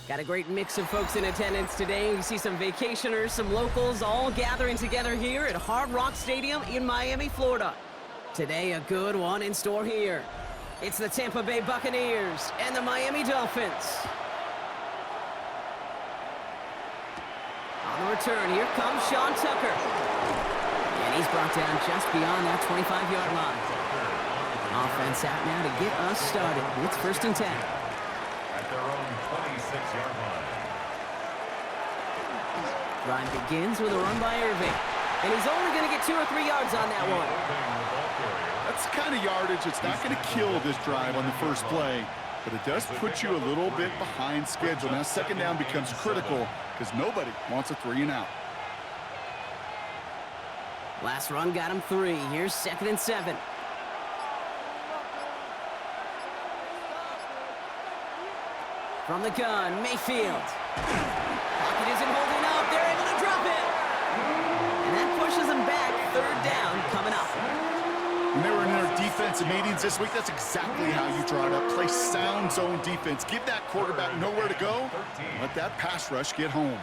Got a great mix of folks in attendance today. We see some vacationers, some locals, all gathering together here at Hard Rock Stadium in Miami, Florida. Today, a good one in store here. It's the Tampa Bay Buccaneers and the Miami Dolphins. On the return, here comes Sean Tucker. And he's brought down just beyond that 25-yard line. Offense out now to get us started. It's 1st and 10. At their own 26-yard line. Drive begins with a run by Irving. And he's only going to get 2 or 3 yards on that one. That's the kind of yardage that's not going to kill this drive on the first play. But it does put you a little bit behind schedule. Now 2nd down becomes critical because nobody wants a 3 and out. Last run got him 3. Here's 2nd and 7. From the gun, Mayfield. Pocket isn't holding up. They're able to drop it. And that pushes them back. 3rd down coming up. When they were in their defensive meetings this week, that's exactly how you draw it up. Play sound zone defense. Give that quarterback nowhere to go. Let that pass rush get home.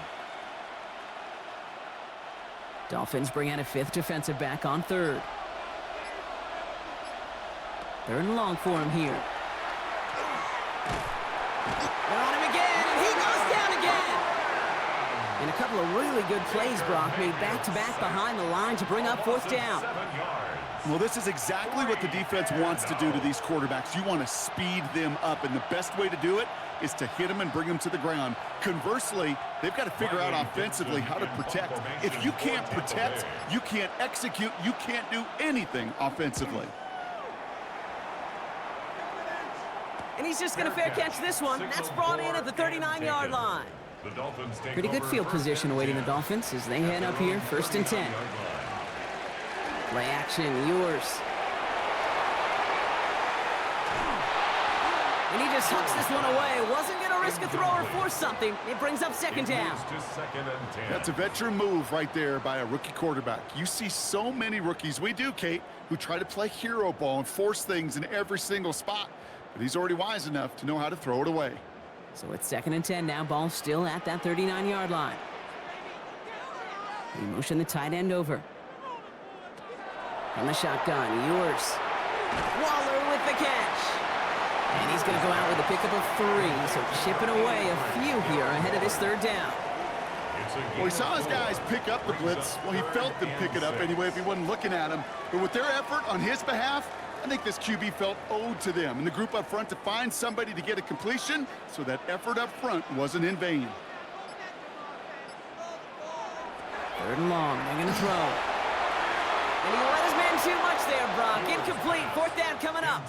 Dolphins bring out a 5th defensive back on 3rd. 3rd and long for him here. They're on him again, and he goes down again. And a couple of really good plays, Brock, made back-to-back behind the line to bring up 4th down. Well, this is exactly what the defense wants to do to these quarterbacks. You want to speed them up, and the best way to do it is to hit them and bring them to the ground. Conversely, they've got to figure out offensively how to protect. If you can't protect, you can't execute, you can't do anything offensively. And he's just going to fair catch this one. That's brought in at the 39-yard line. Pretty good field position awaiting the Dolphins as they head up here, 1st and 10. Play action, yours. And he just hucks this one away. Wasn't going to risk a throw or force something. It brings up 2nd down. That's a veteran move right there by a rookie quarterback. You see so many rookies, we do, Kate, who try to play hero ball and force things in every single spot. But he's already wise enough to know how to throw it away. So it's 2nd and 10 now. Ball still at that 39-yard line. We motion the tight end over. From the shotgun, yours. Waller with the catch. And he's going to go out with a pickup of 3. So chipping away a few here ahead of this 3rd down. Well, he saw his guys pick up the blitz. Well, he felt them pick it up anyway if he wasn't looking at him. But with their effort on his behalf, I think this QB felt owed to them and the group up front to find somebody to get a completion, so that effort up front wasn't in vain. 3rd and long, they're going to throw. And he let his man too much there, Brock. Incomplete, 4th down coming up.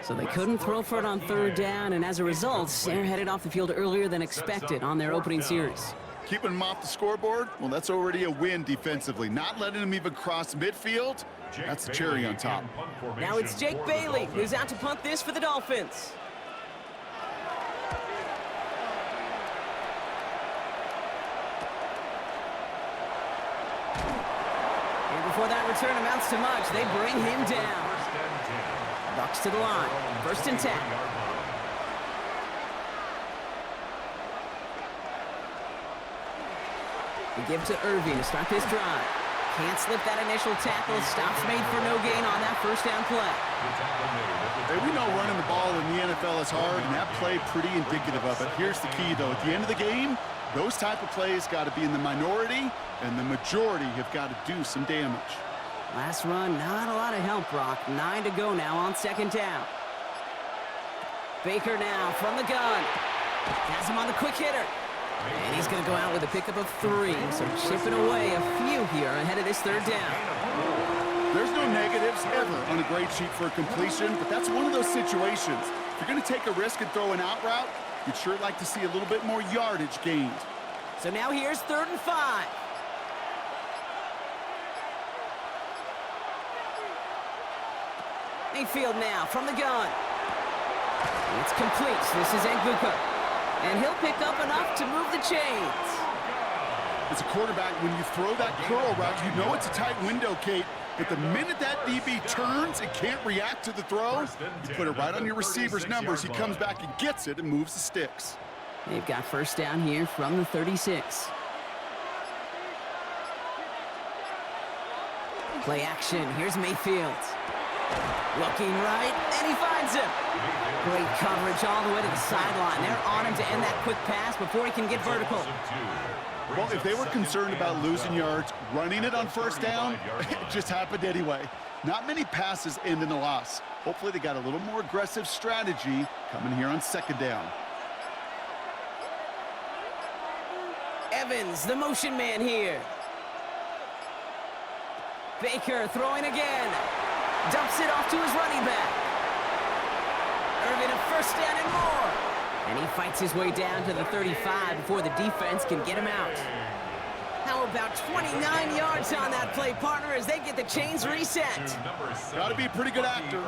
So they couldn't throw for it on 3rd down, and as a result, they're headed off the field earlier than expected on their opening series. Keeping them off the scoreboard, well, that's already a win defensively. Not letting them even cross midfield, that's the cherry on top. Now it's Jake Bailey who's out to punt this for the Dolphins. And before that return amounts to much, they bring him down. Bucks to the line, 1st and 10. We give to Irving to start this drive. Can't slip that initial tackle. Stops made for no gain on that 1st down play. Hey, we know running the ball in the NFL is hard, and that play pretty indicative of it. Here's the key, though. At the end of the game, those type of plays got to be in the minority, and the majority have got to do some damage. Last run, not a lot of help, Brock. 9 to go now on 2nd down. Baker now from the gun. Has him on the quick hitter. And he's going to go out with a pickup of 3, so chipping away a few here ahead of this 3rd down. There's no negatives ever on a grade sheet for a completion, but that's one of those situations. If you're going to take a risk and throw an out route, you'd sure like to see a little bit more yardage gained. So now here's 3rd and 5. Mayfield now from the gun. It's complete. This is Nguka. And he'll pick up enough to move the chains. As a quarterback, when you throw that curl route, you know it's a tight window, Kate. But the minute that DB turns and can't react to the throw, you put it right on your receiver's numbers. He comes back and gets it and moves the sticks. They've got first down here from the 36. Play action. Here's Mayfield. Looking right, and he finds him. Great coverage all the way to the sideline. They're on him to end that quick pass before he can get vertical. Well, if they were concerned about losing yards, running it on first down, it just happened anyway. Not many passes end in a loss. Hopefully they got a little more aggressive strategy coming here on second down. Evans, the motion man here. Baker throwing again. Dumps it off to his running back. Irvin a first down and more. And he fights his way down to the 35 before the defense can get him out. How about 29 yards on that play, partner, as they get the chains reset? Got to be a pretty good actor.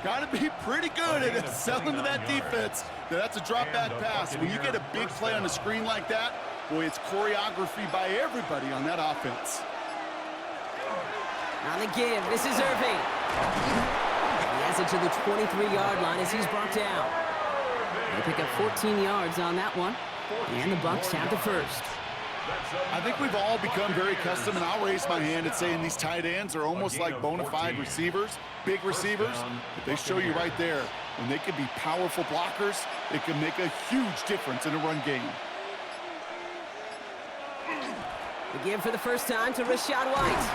Got to be pretty good at selling to that defense. That's a drop-back pass. When you get a big play on the screen like that, boy, it's choreography by everybody on that offense. On the give, this is Irving. He has it to the 23-yard line as he's brought down. They pick up 14 yards on that one, and the Bucs have the first. I think we've all become very accustomed, and I'll raise my hand at saying these tight ends are almost like bona fide receivers, big receivers, but they show you right there, when they can be powerful blockers, it can make a huge difference in a run game. The give for the first time to Rachaad White.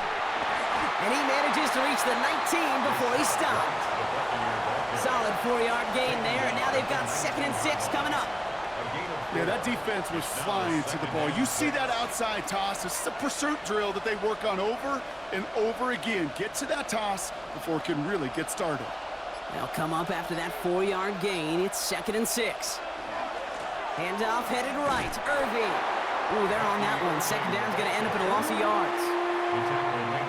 And he manages to reach the 19 before he stopped. Solid 4-yard gain there, and now they've got 2nd and 6 coming up. Yeah, that defense was flying to the ball. You see that outside toss. This is a pursuit drill that they work on over and over again. Get to that toss before it can really get started. They'll come up after that 4-yard gain. It's 2nd and 6. Handoff headed right. Irving. Ooh, they're on that one. Second down's going to end up in a loss of yards.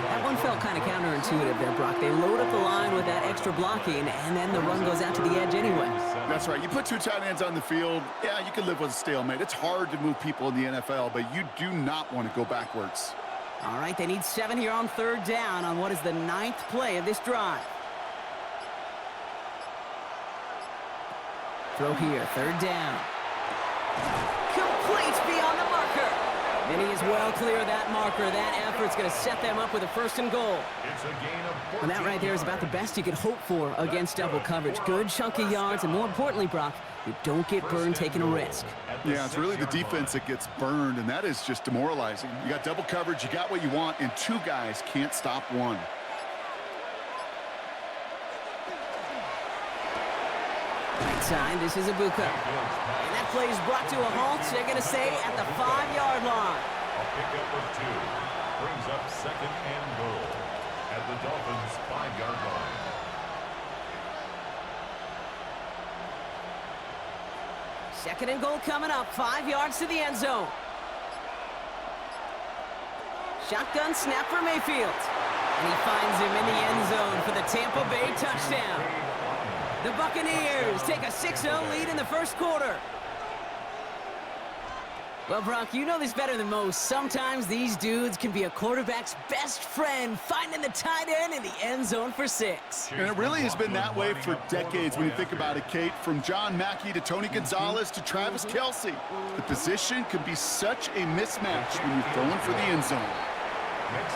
That one felt kind of counterintuitive there, Brock. They load up the line with that extra blocking, and then the run goes out to the edge anyway. That's right. You put two tight ends on the field, yeah, you can live with a stalemate. It's hard to move people in the NFL, but you do not want to go backwards. All right, they need 7 here on 3rd down on what is the 9th play of this drive. Throw here, 3rd down. Complete beyond the marker. And he is well clear of that marker. That effort's going to set them up with a 1st and goal. And that right there is about the best you could hope for against double coverage. Good chunky yards, and more importantly, Brock, you don't get burned taking a risk. Yeah, it's really the defense that gets burned, and that is just demoralizing. You got double coverage, you got what you want, and 2 guys can't stop one. Right side, this is Ibuka. And that play is brought to a halt. They're going to say at the 5-yard line. A pickup of 2 brings up 2nd and goal at the Dolphins' 5-yard line. Second and goal coming up. 5 yards to the end zone. Shotgun snap for Mayfield. And he finds him in the end zone for the Tampa Bay touchdown. The Buccaneers take a 6-0 lead in the 1st quarter. Well, Brock, you know this better than most. Sometimes these dudes can be a quarterback's best friend, finding the tight end in the end zone for 6. And it really has been that way for decades when you think about it, Kate. From John Mackey to Tony Gonzalez to Travis Kelce. The position can be such a mismatch when you're throwing for the end zone.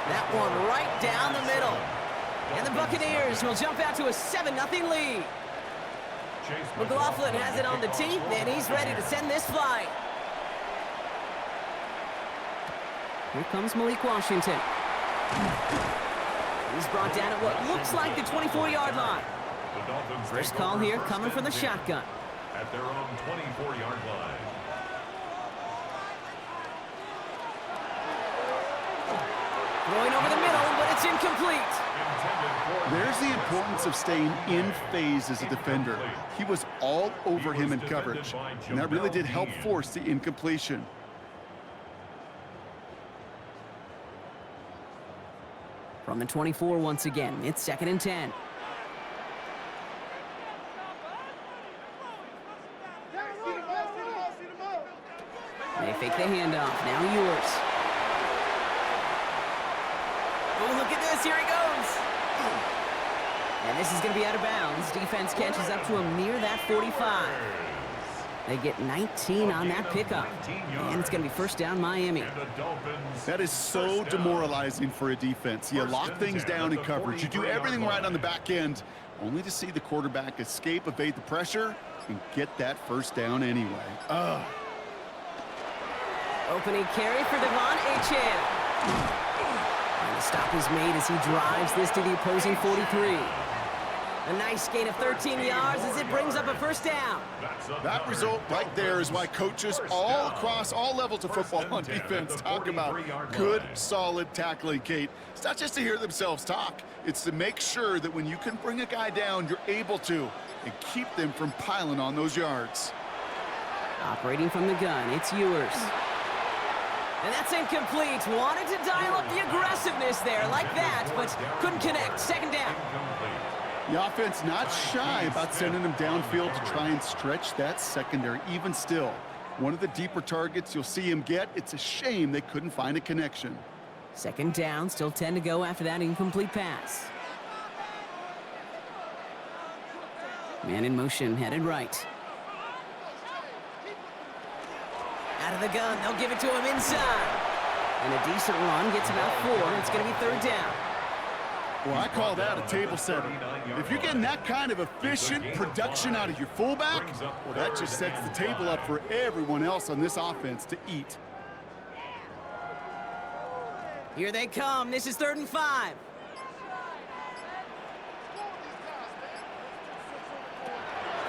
That one right down the middle. And the Buccaneers will jump out to a 7-0 lead. McLaughlin has it on the tee, and he's ready to send this flight. Here comes Malik Washington. He's brought down at what looks like the 24-yard line. First call here coming from the shotgun. At their own 24-yard line. Throwing over the middle, but it's incomplete. There's the importance of staying in phase as a defender. He was all over him in coverage, and that really did help force the incompletion. From the 24 once again, it's 2nd and 10. They fake the handoff. Now yours. Oh, look at this. Here he goes. And this is going to be out of bounds. Defense catches up to him near that 45. They get 19 on that pickup. And it's going to be first down Miami. That is so demoralizing for a defense. You lock things down in coverage. You do everything right on the back end, only to see the quarterback escape, evade the pressure, and get that first down anyway. Opening carry for Devon Achane. And the stop is made as he drives this to the opposing 43. A nice gain of 13 yards as it brings up a first down. That result right there is why coaches all across all levels of football on defense talk about good, solid tackling, Kate. It's not just to hear themselves talk. It's to make sure that when you can bring a guy down, you're able to, and keep them from piling on those yards. Operating from the gun, it's Ewers. And that's incomplete. Wanted to dial up the aggressiveness there like that, but couldn't connect. Second down. The offense not shy about sending them downfield to try and stretch that secondary. Even still, one of the deeper targets you'll see him get. It's a shame they couldn't find a connection. Second down, still 10 to go after that incomplete pass. Man in motion, headed right. Out of the gun, they'll give it to him inside. And a decent run gets about 4. It's going to be third down. Well, I call that a table setter. If you're getting that kind of efficient production out of your fullback, well, that just sets the table up for everyone else on this offense to eat. Here they come. This is 3rd and 5.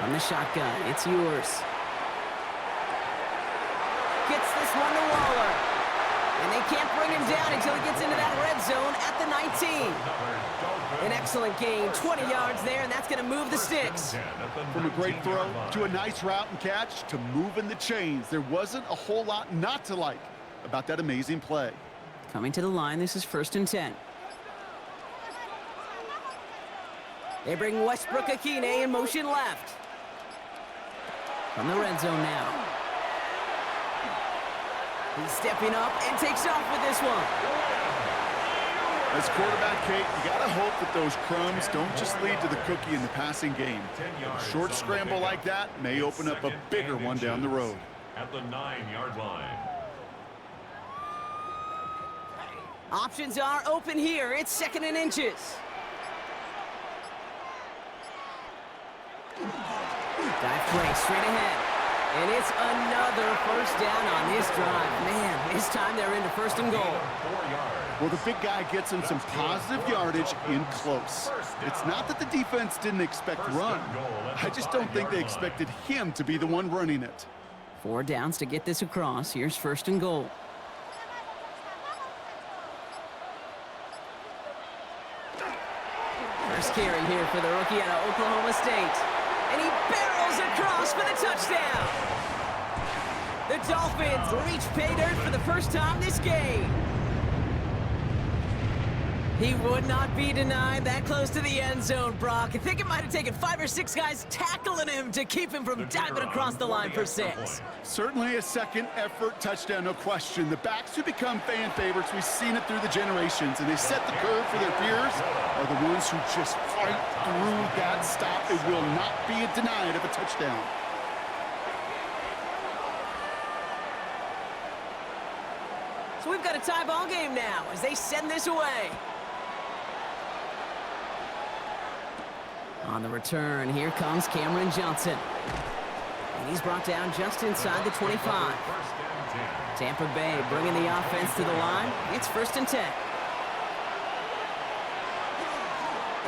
From the shotgun, it's Ewers. Gets this one to Waller. And they can't bring him down until he gets into that red zone at the 19. An excellent gain, 20 yards there, and that's going to move the sticks. From a great throw to a nice route and catch to moving the chains, there wasn't a whole lot not to like about that amazing play. Coming to the line, this is 1st and 10. They bring Westbrook-Akine in motion left. From the red zone now. He's stepping up and takes off with this one. As quarterback, Kate, you got to hope that those crumbs don't just lead to the cookie in the passing game. A short scramble like that may open up a bigger one down the road. At the 9-yard line. Options are open here. It's 2nd and inches. Dive play straight ahead. And it's another first down on this drive. Man, this time they're into 1st and goal. Well, the big guy gets him some positive yardage in close. It's not that the defense didn't expect run. I just don't think they expected him to be the one running it. 4 downs to get this across. Here's 1st and goal. First carry here for the rookie out of Oklahoma State. And he barrels across for the touchdown. The Dolphins reach pay dirt for the first time this game. He would not be denied that close to the end zone, Brock. I think it might have taken 5 or 6 guys tackling him to keep him from diving across the line for 6. Certainly a second effort touchdown, no question. The backs who become fan favorites, we've seen it through the generations, and they set the curve for their peers, are the ones who just fight through that stop. It will not be denied of a touchdown. So we've got a tie ball game now as they send this away. On the return, here comes Cameron Johnson. And he's brought down just inside the 25. Tampa Bay bringing the offense to the line. It's 1st and 10.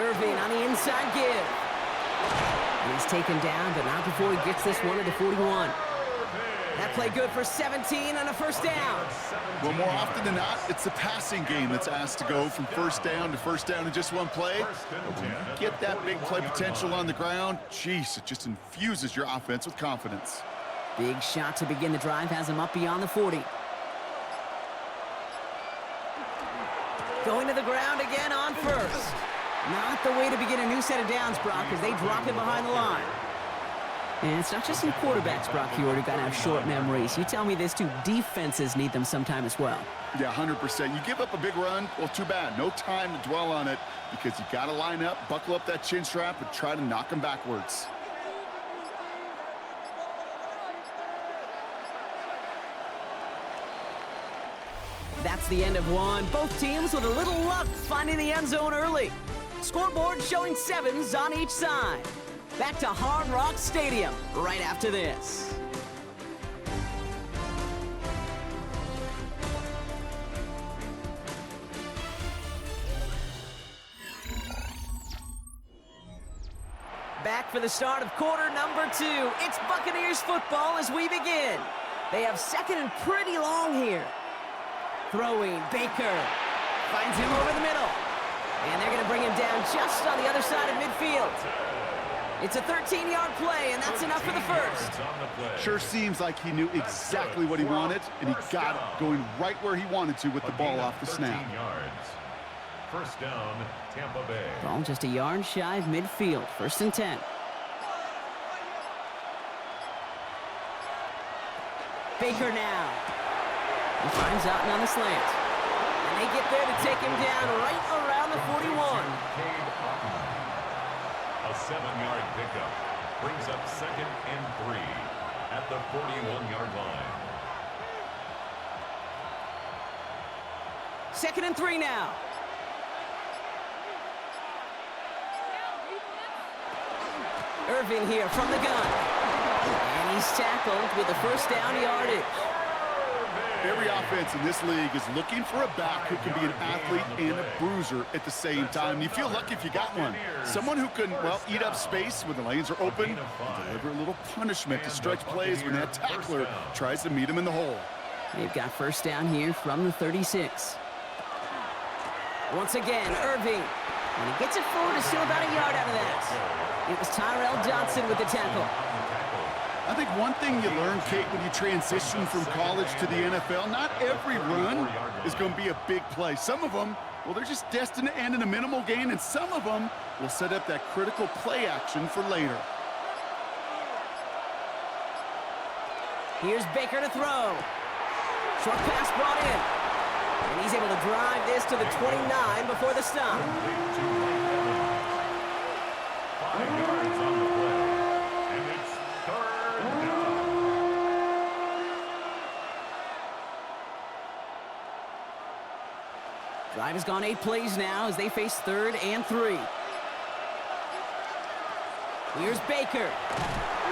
Irving on the inside give. And he's taken down, but not before he gets this one at the 41. That play good for 17 on a first down. Well, more often than not, it's the passing game that's asked to go from first down to first down in just one play. But when you get that big play potential on the ground, geez, it just infuses your offense with confidence. Big shot to begin the drive has him up beyond the 40. Going to the ground again on first. Not the way to begin a new set of downs, Brock, as they drop him behind the line. And it's not just some quarterbacks, Brock, who got to have short memories. You tell me this, too. Defenses need them sometime as well. Yeah, 100%. You give up a big run, well, too bad. No time to dwell on it because you got to line up, buckle up that chin strap, and try to knock them backwards. That's the end of one. Both teams with a little luck finding the end zone early. Scoreboard showing 7s on each side. Back to Hard Rock Stadium right after this. Back for the start of quarter number 2. It's Buccaneers football as we begin. They have second and pretty long here. Throwing, Baker finds him over the middle. And they're going to bring him down just on the other side of midfield. It's a 13-yard play, and that's enough for the first. Sure seems like he knew exactly what he wanted, and he got it going right where he wanted to with the ball off the snap. First down, Tampa Bay. Ball just a yard shy of midfield. First and 10. Baker now. He finds Otten on the slant. And they get there to take him down right around the 41. A 7-yard pickup brings up second and 3 at the 41-yard line. Second and 3 now. Irving here from the gun. And he's tackled with the first down yardage. Every offense in this league is looking for a back who can be an athlete and a bruiser at the same time. You feel lucky if you got one. Someone who can, well, eat up space when the lanes are open and deliver a little punishment to stretch plays when that tackler tries to meet him in the hole. They've got first down here from the 36. Once again, Irving. And he gets it forward to still about a yard out of that. It was Tyrell Johnson with the tackle. I think one thing you learn, Kate, when you transition from college to the NFL, not every run is going to be a big play. Some of them, well, they're just destined to end in a minimal gain, and some of them will set up that critical play action for later. Here's Baker to throw. Short pass brought in. And he's able to drive this to the 29 before the stop. 5 yards on the play. And it's third down. Drive has gone 8 plays now as they face 3rd and 3. Here's Baker.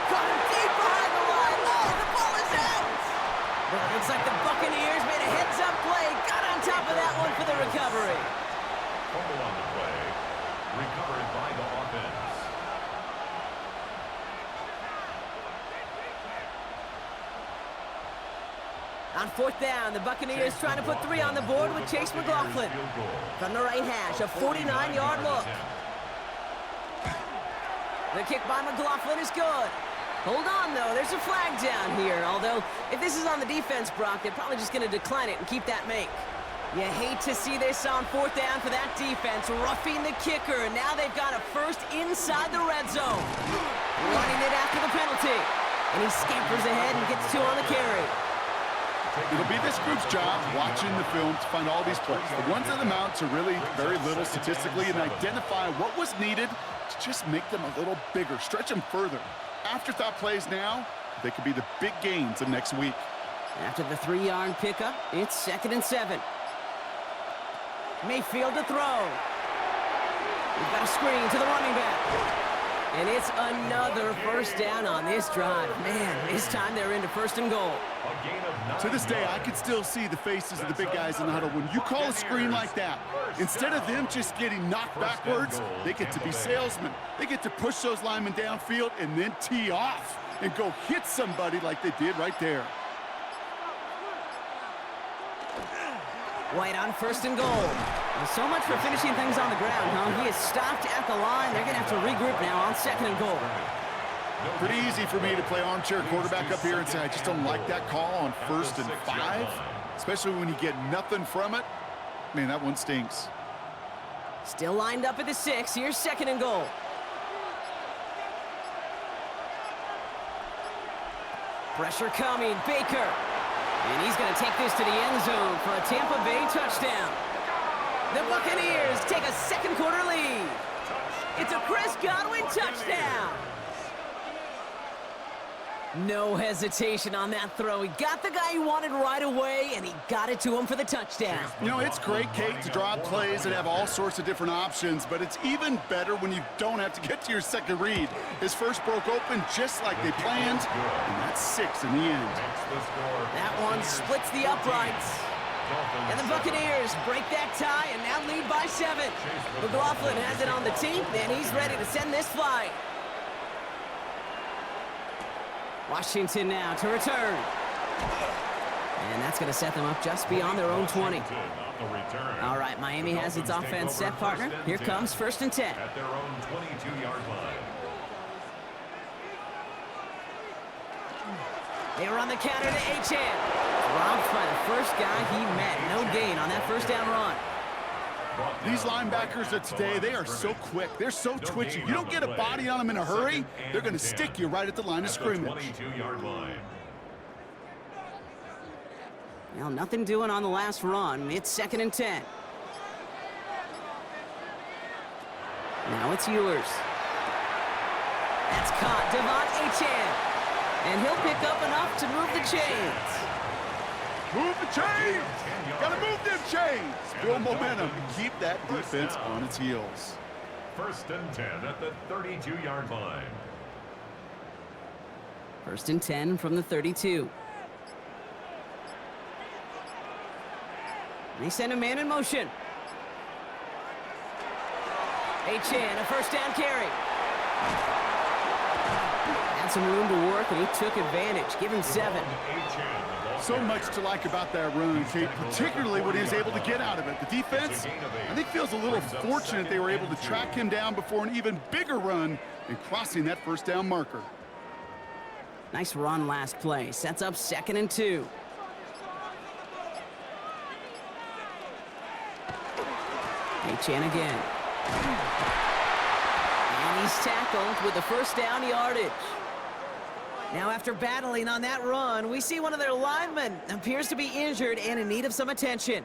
Caught him deep behind the line. Oh, the ball is out. But it looks like the Buccaneers made a heads-up play. Got on top of that one for the recovery. Fumble on the play. Recovered by the offense. On 4th down, the Buccaneers trying to put 3 on the board with Chase McLaughlin. From the right hash, a 49-yard look. The kick by McLaughlin is good. Hold on, though. There's a flag down here. Although, if this is on the defense, Brock, they're probably just going to decline it and keep that make. You hate to see this on 4th down for that defense, roughing the kicker. And now they've got a first inside the red zone. Running it after the penalty. And he scampers ahead and gets 2 on the carry. It'll be this group's job watching the film to find all these plays. The ones on the mount to really very little statistically and identify what was needed to just make them a little bigger, stretch them further. Afterthought plays now, they could be the big gains of next week. After the 3-yard pickup, it's 2nd and 7. Mayfield to throw. We've got a screen to the running back. And it's another first down on this drive. Man, this time they're into 1st and goal. To this day, I can still see the faces of the big guys in the huddle. When you call a screen like that, instead of them just getting knocked backwards, they get to be salesmen. They get to push those linemen downfield and then tee off and go hit somebody like they did right there. White on 1st and goal. Well, so much for finishing things on the ground, huh? He is stopped at the line. They're going to have to regroup now on 2nd and goal. Pretty easy for me to play armchair quarterback up here and say I just don't like that call on 1st and 5, especially when you get nothing from it. Man, that one stinks. Still lined up at the 6. Here's 2nd and goal. Pressure coming. Baker. And he's going to take this to the end zone for a Tampa Bay touchdown. The Buccaneers take a 2nd quarter lead. It's a Chris Godwin touchdown. No hesitation on that throw. He got the guy he wanted right away, and he got it to him for the touchdown. You know, it's great, Kate, to draw up plays and have all sorts of different options, but it's even better when you don't have to get to your second read. His first broke open just like they planned, and that's 6 in the end. That one splits the uprights. And the Buccaneers break that tie and now lead by 7. McLaughlin has it on the tee, and he's ready to send this flight. Washington now to return. And that's going to set them up just beyond their own 20. All right, Miami has its offense set, partner. Here comes 1st and 10. At their own 22-yard line. They were on the counter to H.N. Dropped by the first guy he met. No gain on that first down run. These linebackers of today, they are so quick. They're so twitchy. You don't get a body on them in a hurry, they're going to stick you right at the line of scrimmage. 22-yard line. Well, nothing doing on the last run. It's 2nd and 10. Now it's Ewers. That's caught. Devon Achane. And he'll pick up enough to move the chains. Move the chains! Gotta move them chains! Build momentum and keep that defense on its heels. 1st and 10 at the 32-yard line. 1st and 10 from the 32. They send a man in motion. Achane, a 1st down carry. Had some room to work, and he took advantage. Give him 7. So much to like about that run, Kate, particularly what he was able to get out of it. The defense, I think, feels a little fortunate they were able to track him down before an even bigger run and crossing that 1st down marker. Nice run last play. Sets up 2nd and 2. Achane again. And he's tackled with the 1st down yardage. Now, after battling on that run, we see one of their linemen appears to be injured and in need of some attention.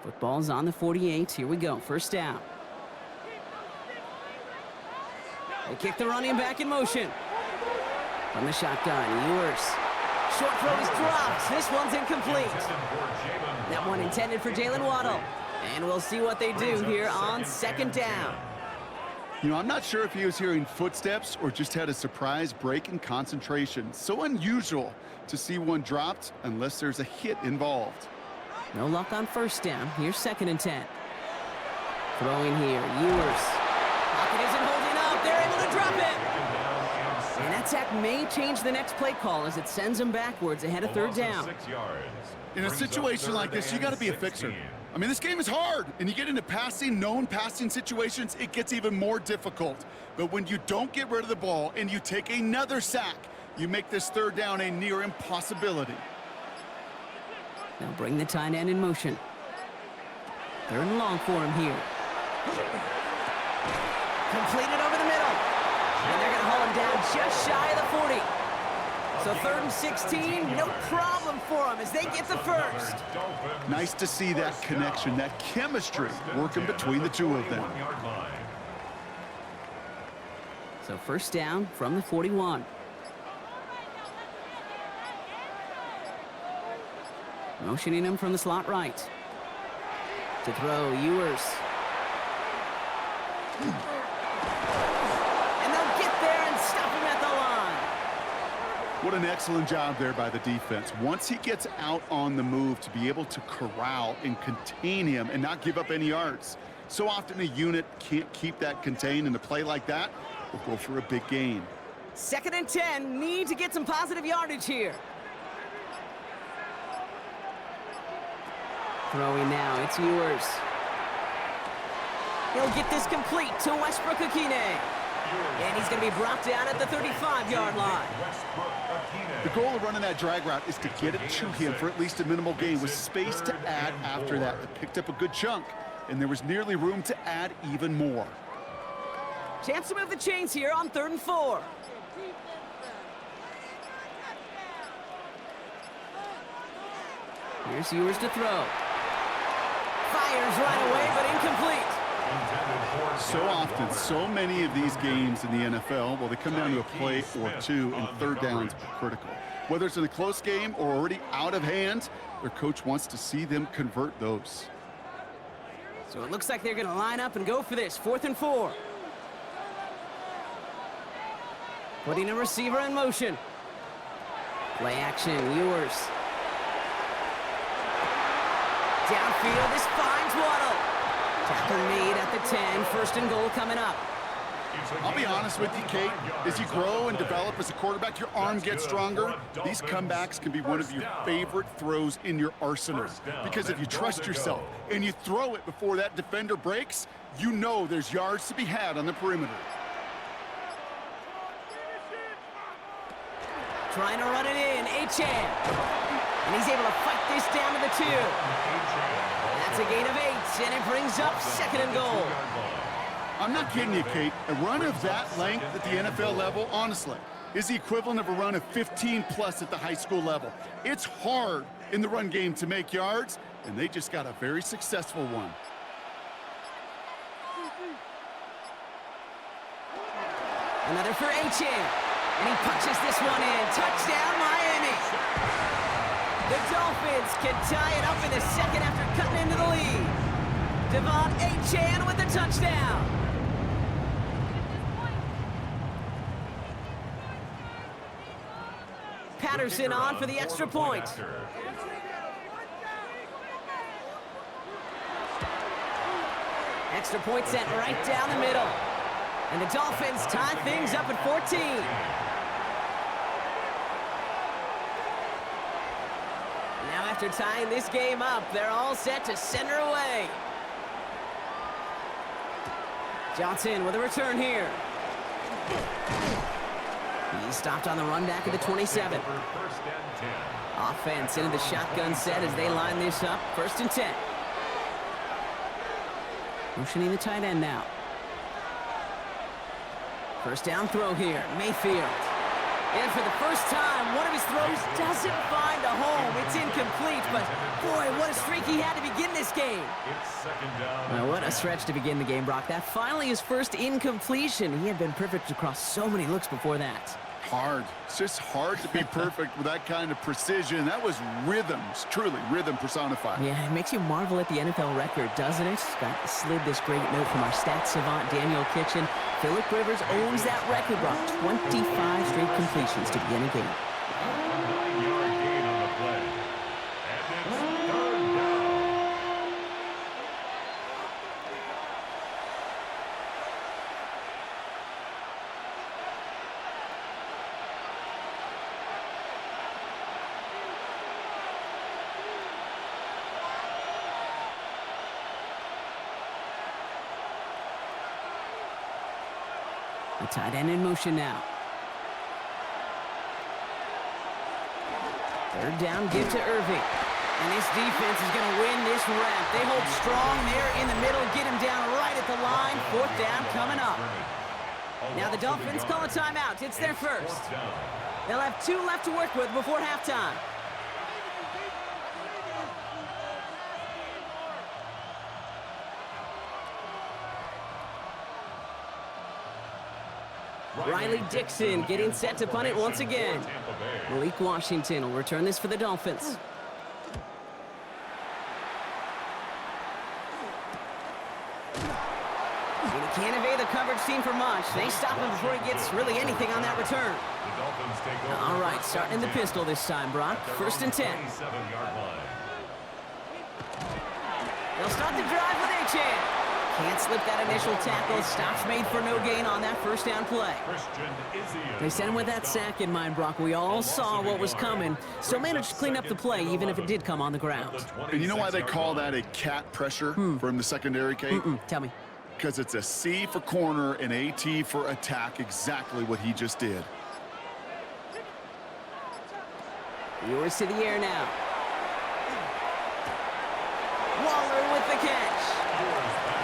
Football's on the 48. Here we go. 1st down. They kick the running back in motion. From the shotgun, Ewers. Short throw is dropped. This one's incomplete. That one intended for Jalen Waddle. And we'll see what they do here on 2nd down. You know, I'm not sure if he was hearing footsteps or just had a surprise break in concentration. So unusual to see one dropped unless there's a hit involved. No luck on 1st down. Here's 2nd and 10. Throwing here, Ewers. Pocket isn't holding up. They're able to drop it. And that sack may change the next play call as it sends them backwards ahead of 3rd down. In a situation like this, you got to be a fixer. I mean, this game is hard, and you get into known passing situations, it gets even more difficult. But when you don't get rid of the ball and you take another sack, you make this 3rd down a near impossibility. They'll bring the tight end in motion. 3rd and long for him here. Completed over the middle. And they're going to haul him down just shy of the 40. So 3rd and 16, no problem for them as they get the 1st. Nice to see that connection, that chemistry working between the two of them. So 1st down from the 41. Motioning him from the slot right. To throw, Ewers. And they'll get there and stop him at the line. What an excellent job there by the defense. Once he gets out on the move, to be able to corral and contain him and not give up any yards. So often a unit can't keep that contained, and a play like that will go for a big gain. 2nd and 10, need to get some positive yardage here. Throwing now, it's Ewers. He'll get this complete to Westbrook-Akine. And he's going to be brought down at the 35-yard line. The goal of running that drag route is to get it to him for at least a minimal gain with space to add after that. They picked up a good chunk, and there was nearly room to add even more. Chance to move the chains here on 3rd and 4. Here's Ewers to throw. Fires right away, but incomplete. So often, so many of these games in the NFL, well, they come down to a play or two, and third downs are critical. Whether it's in a close game or already out of hand, their coach wants to see them convert those. So it looks like they're going to line up and go for this, 4th and 4. Putting a receiver in motion. Play action, Ewers. Downfield, this finds Waddle. Tackle made at the 10, 1st and goal coming up. I'll be honest with you, Kate. As you grow and develop as a quarterback, your arm gets stronger. These comebacks can be one of your favorite throws in your arsenal. Because if you trust yourself and you throw it before that defender breaks, you know there's yards to be had on the perimeter. Trying to run it in, Achane. And he's able to fight this down to the 2. That's a gain of 8, and it brings up 2nd and goal. I'm not kidding you, Kate. A run of that length at the NFL level, honestly, is the equivalent of a run of 15+ at the high school level. It's hard in the run game to make yards, and they just got a very successful one. Another for Achane. And he punches this one in. Touchdown, Miami. The Dolphins can tie it up in the 2nd after cutting into the lead. Devon Achane with the touchdown. Patterson on for the extra point. Extra point sent right down the middle. And the Dolphins tie things up at 14. Now after tying this game up, they're all set to send her away. Johnson with a return here. He's stopped on the run back at the 27. Offense into the shotgun set as they line this up. 1st and 10. Motioning the tight end now. 1st down throw here, Mayfield. And for the first time, one of his throws doesn't find a home. It's incomplete, but boy, what a streak he had to begin this game. Well, what a stretch to begin the game, Brock. That finally his first incompletion. He had been perfect across so many looks before that. Hard. It's just hard to be perfect with that kind of precision. That was rhythm, truly rhythm personified. Yeah, it makes you marvel at the NFL record, doesn't it? Got slid this great note from our stats savant, Daniel Kitchen. Phillip Rivers owns that record, Brock. 25 straight completions to begin a game. The tight end in motion now. 3rd down, give to Irving. And this defense is going to win this round. They hold strong there in the middle, get him down right at the line. 4th down coming up. Now the Dolphins call a timeout. It's their first. They'll have 2 left to work with before halftime. Riley Dixon getting set to punt it once again. Malik Washington will return this for the Dolphins. And he can't evade the coverage team for much. They stop him before he gets really anything on that return. All right, starting in the pistol this time, Brock. 1st and 10. They'll start the drive with Achane. Can't slip that initial tackle. Stops made for no gain on that 1st down play. They sent him with that sack in mind, Brock. We all saw what was coming. Still managed to clean up the play, even if it did come on the ground. And you know why they call that a cat pressure from the secondary, Kate? Tell me. because it's a C for corner and a T for attack, exactly what he just did. Yours to the air now. Waller with the catch.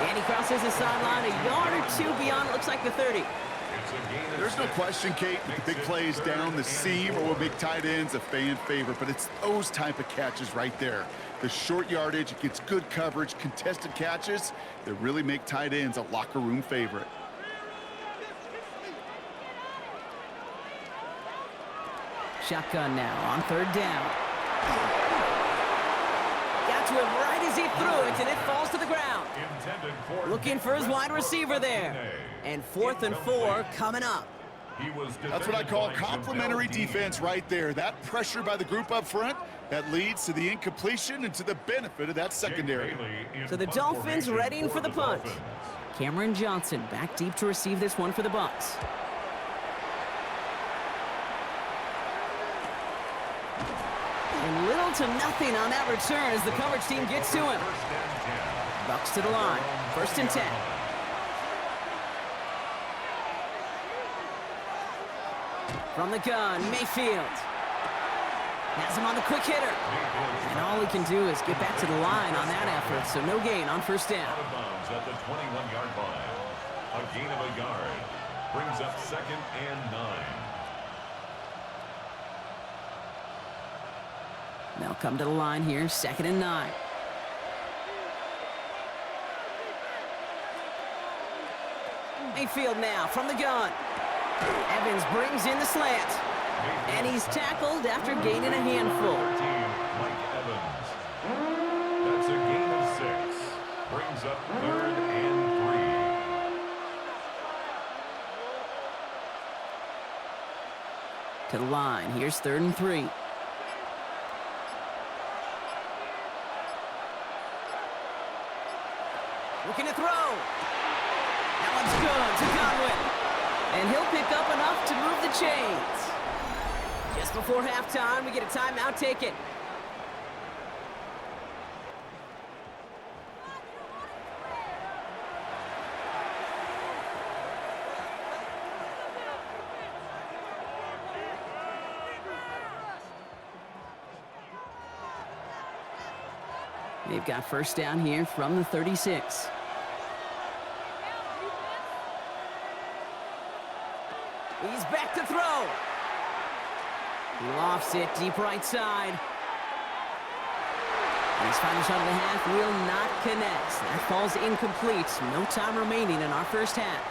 And he crosses the sideline a yard or two beyond, it looks like the 30. There's no question, Kate, that the big plays down the seam or with big tight ends, a fan favorite, but it's those type of catches right there. The short yardage, it gets good coverage, contested catches that really make tight ends a locker room favorite. Shotgun now on 3rd down. Got to him right as he threw it, and it falls to the ground. Looking for his wide receiver there. And 4th and 4 coming up. That's what I call complimentary defense right there. That pressure by the group up front, that leads to the incompletion and to the benefit of that secondary. So the Dolphins readying for the punt. Cameron Johnson back deep to receive this one for the Bucs. And little to nothing on that return as the coverage team gets to him. Bucs to the line. 1st and 10. From the gun, Mayfield. Has him on the quick hitter. And all he can do is get back to the line on that effort, so no gain on 1st down. Out of bounds at the 21-yard line. A gain of a yard. Brings up 2nd and 9. They'll come to the line here, 2nd and 9. Mayfield now from the gun. Evans brings in the slant. And he's tackled after gaining a handful. Mike Evans. That's a gain of 6. Brings up 3rd and 3. To the line, here's 3rd and 3. Looking to throw. That one's good to Godwin. And he'll pick up enough to move the chains. Just before halftime, we get a timeout taken. They've got 1st down here from the 36. He's back to throw. He lofts it deep right side. And his final shot of the half will not connect. That falls incomplete. No time remaining in our 1st half.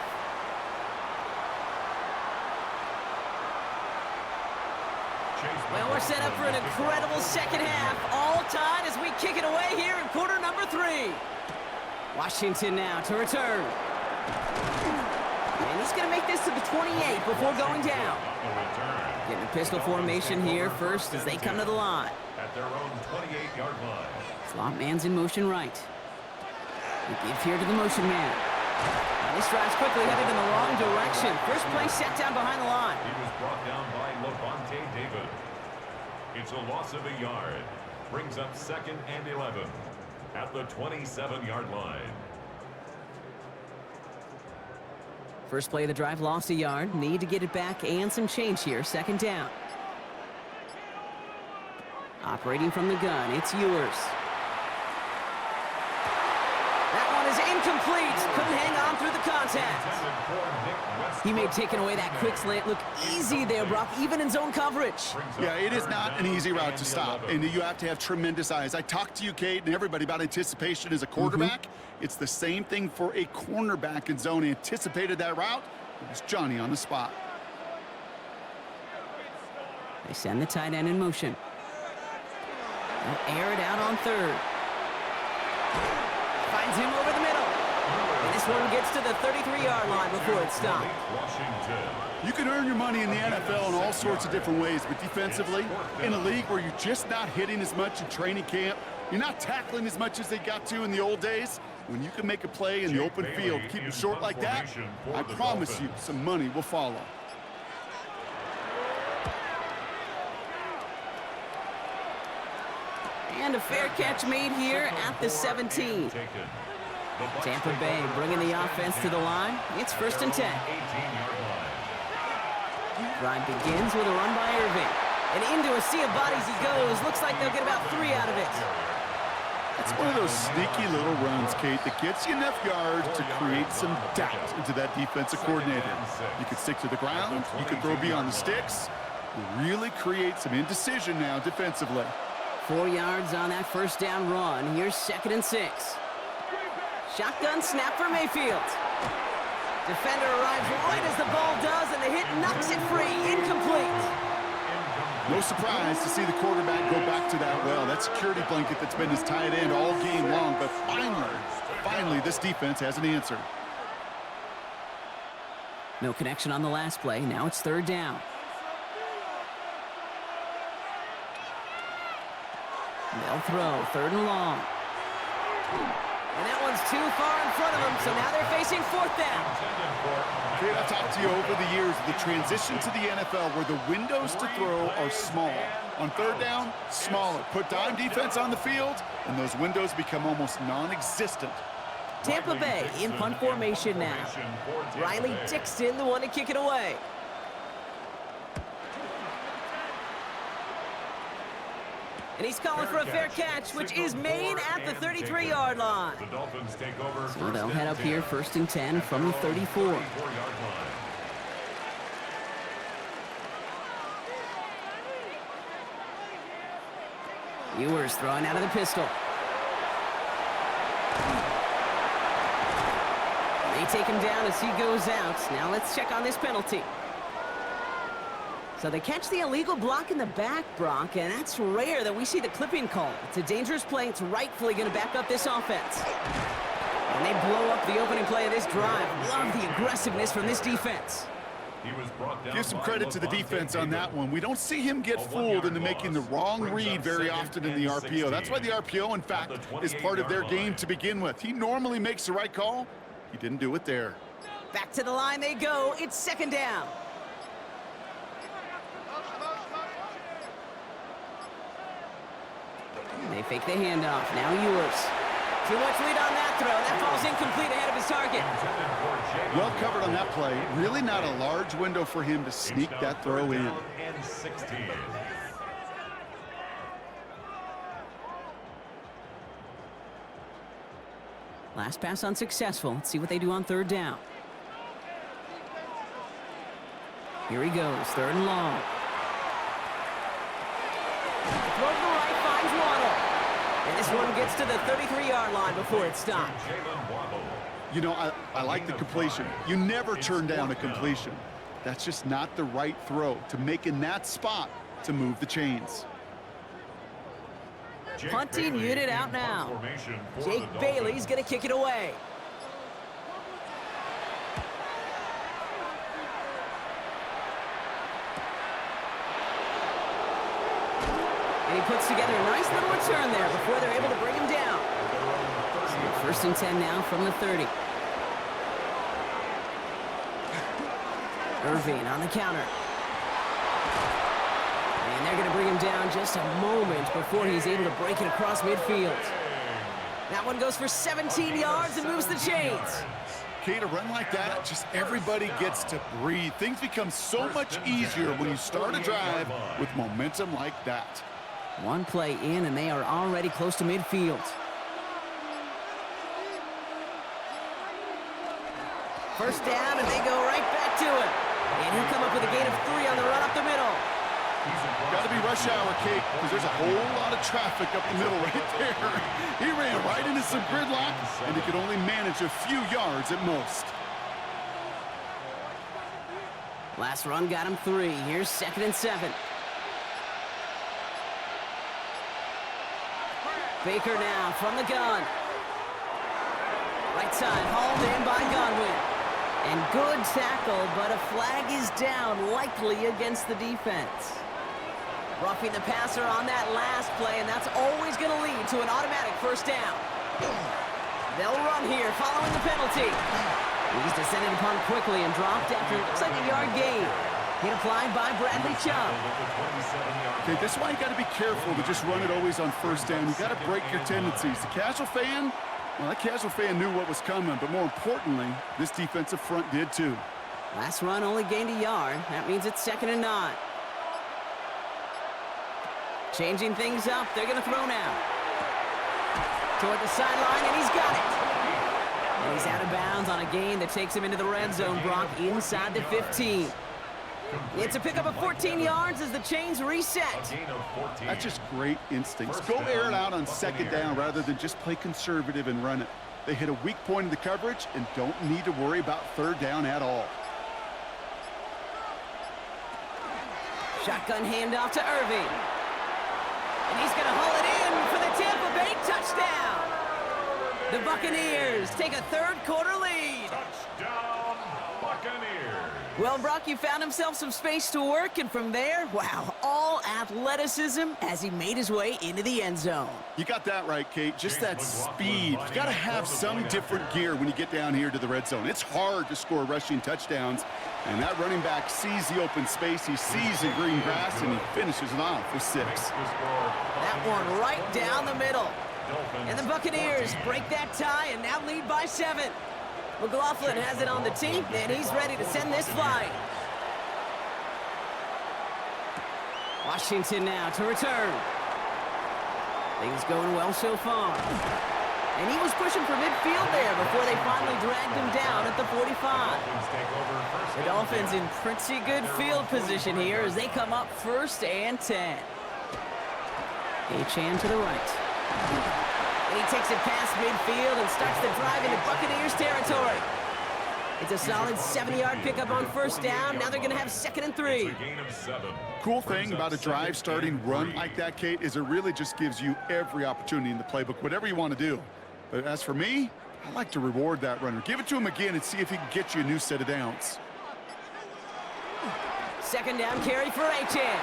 Well, we're set up for an incredible 2nd half. All tied as we kick it away here in quarter number 3. Washington now to return. And he's going to make this to the 28 before going down. Getting a pistol formation here first as they come to the line. At their own 28-yard line. Slot man's in motion right. He gives here to the motion man. And this drive's quickly headed in the wrong direction. First play set down behind the line. He was brought down by Levante David. It's a loss of a yard. Brings up 2nd and 11 at the 27-yard line. First play of the drive lost a yard. Need to get it back and some change here. 2nd down. Operating from the gun, it's yours. That one is incomplete. Couldn't hang on through the contact. He made taking away that quick slant look easy there, Brock, even in zone coverage. Yeah, it is not an easy route to stop, and you have to have tremendous eyes. I talked to you, Kate, and everybody about anticipation as a quarterback. It's the same thing for a cornerback in zone. He anticipated that route. It was Johnny on the spot. They send the tight end in motion. They'll air it out on 3rd. Finds him over the middle. And this one gets to the 33-yard line before it's stopped. You can earn your money in the NFL in all sorts of different ways, but defensively, in a league where you're just not hitting as much in training camp, you're not tackling as much as they got to in the old days, when you can make a play in the open field, keep it short like that, I promise you some money will follow. And a fair catch made here at the 17. Tampa Bay bringing the offense to the line. It's 1st and 10. Drive begins with a run by Irving. And into a sea of bodies he goes. Looks like they'll get about 3 out of it. It's one of those sneaky little runs, Kate, that gets you enough yards to create some doubt into that defensive coordinator. You can stick to the ground. You can throw beyond the sticks. You really create some indecision now defensively. 4 yards on that 1st down run. Here's 2nd and 6. Shotgun snap for Mayfield. Defender arrives right as the ball does, and the hit knocks it free. Incomplete. No surprise to see the quarterback go back to that well. That security blanket that's been his tight end all game long, but finally, this defense has an answer. No connection on the last play. Now it's 3rd down. They'll throw 3rd and long. And that one's too far in front of them, so now they're facing 4th down. Kate, I've talked to you over the years of the transition to the NFL where the windows to throw are small. On 3rd down, smaller. Put dime defense on the field, and those windows become almost non-existent. Tampa Bay in punt formation now. Riley Dixon, the one to kick it away. And he's calling for a fair catch, which is made at the 33-yard line. So they'll head up here 1st and 10 from the 34. Ewers throwing out of the pistol. They take him down as he goes out. Now let's check on this penalty. So they catch the illegal block in the back, Brock, and that's rare that we see the clipping call. It's a dangerous play. It's rightfully going to back up this offense. And they blow up the opening play of this drive. Love the aggressiveness from this defense. Give some credit to the defense on that one. We don't see him get fooled into making the wrong read very often in the RPO. That's why the RPO, in fact, is part of their game to begin with. He normally makes the right call. He didn't do it there. Back to the line they go. It's 2nd down. They fake the handoff. Now Ewers. Too much lead on that throw. That falls incomplete ahead of his target. Well covered on that play. Really not a large window for him to sneak that throw in. Last pass unsuccessful. Let's see what they do on 3rd down. Here he goes. 3rd and long. Throw to the right, finds Waddle. And this one gets to the 33-yard line before it's stopped. You know, I like the completion. You never turn down a completion. That's just not the right throw to make in that spot to move the chains. Punting unit out now. Jake Bailey's going to kick it away. And he puts together a nice little return there before they're able to bring him down. So 1st and 10 now from the 30. Irving on the counter. And they're going to bring him down just a moment before he's able to break it across midfield. That one goes for 17 yards and moves the chains. Kate, a run like that, just everybody gets to breathe. Things become so much easier when you start a drive with momentum like that. One play in, and they are already close to midfield. First down, and they go right back to it. And he'll come up with a gain of 3 on the run up the middle. Got to be rush hour, Kate, because there's a whole lot of traffic up the middle right there. He ran right into some gridlock, and he could only manage a few yards at most. Last run got him 3. Here's 2nd and 7. Baker now from the gun. Right side, hauled in by Godwin. And good tackle, but a flag is down, likely against the defense. Roughing the passer on that last play, and that's always going to lead to an automatic 1st down. They'll run here following the penalty. He's descended upon quickly and dropped after it looks like a yard gain. Hit applied by Bradley Chubb. Okay, that's why you got to be careful to just run it always on 1st down. You got to break your tendencies. The casual fan, Well, that casual fan knew what was coming, but more importantly, this defensive front did too. Last run only gained a yard. That means it's 2nd and 9. Changing things up. They're going to throw now. Toward the sideline, and he's got it. And he's out of bounds on a gain that takes him into the red zone, Brock, inside the 15. It's a pickup of 14 yards as the chains reset. That's just great instincts. Go air it out on 2nd down rather than just play conservative and run it. They hit a weak point in the coverage and don't need to worry about 3rd down at all. Shotgun handoff to Irving. And he's going to haul it in for the Tampa Bay touchdown. The Buccaneers take a 3rd quarter lead. Touchdown, Buccaneers. Well, Brock, you found himself some space to work, and from there, wow, all athleticism as he made his way into the end zone. You got that right, Kate. Just that speed. You got to have some different gear when you get down here to the red zone. It's hard to score rushing touchdowns, and that running back sees the open space, he sees the green grass, and he finishes it off with 6. That one right down the middle. And the Buccaneers break that tie and now lead by 7. McLaughlin has it on the tee, and he's ready to send this flying. Washington now to return. Things going well so far. And he was pushing for midfield there before they finally dragged him down at the 45. The Dolphins in pretty good field position here as they come up 1st and 10. Achane to the right. And he takes it past midfield and starts the drive into Buccaneers territory. It's a solid 70-yard pickup on 1st down. Now they're going to have 2nd and 3. Cool thing about a drive starting run like that, Kate, is it really just gives you every opportunity in the playbook, whatever you want to do. But as for me, I like to reward that runner. Give it to him again and see if he can get you a new set of downs. 2nd down carry for Achane.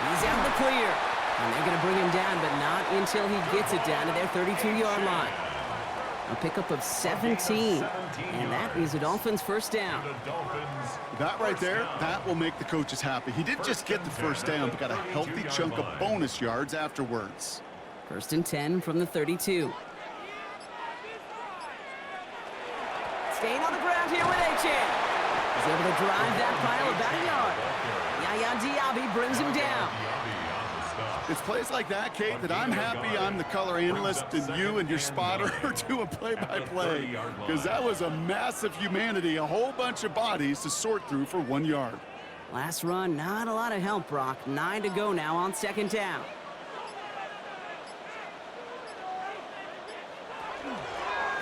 He's out of the clear. And they're going to bring him down, but not until he gets it down to their 32-yard line. A pickup of 17. And that is the Dolphins' 1st down. That right there, that will make the coaches happy. He didn't just get the 1st down, but got a healthy chunk of bonus yards afterwards. 1st and 10 from the 32. Staying on the ground here with Achane. He's able to drive that pile about a yard. Yaya Diaby brings him down. It's plays like that, Kate, that I'm happy I'm the color analyst and you and your spotter are doing play-by-play. Because that was a massive humanity, a whole bunch of bodies to sort through for 1 yard. Last run, not a lot of help, Brock. 9 to go now on 2nd down.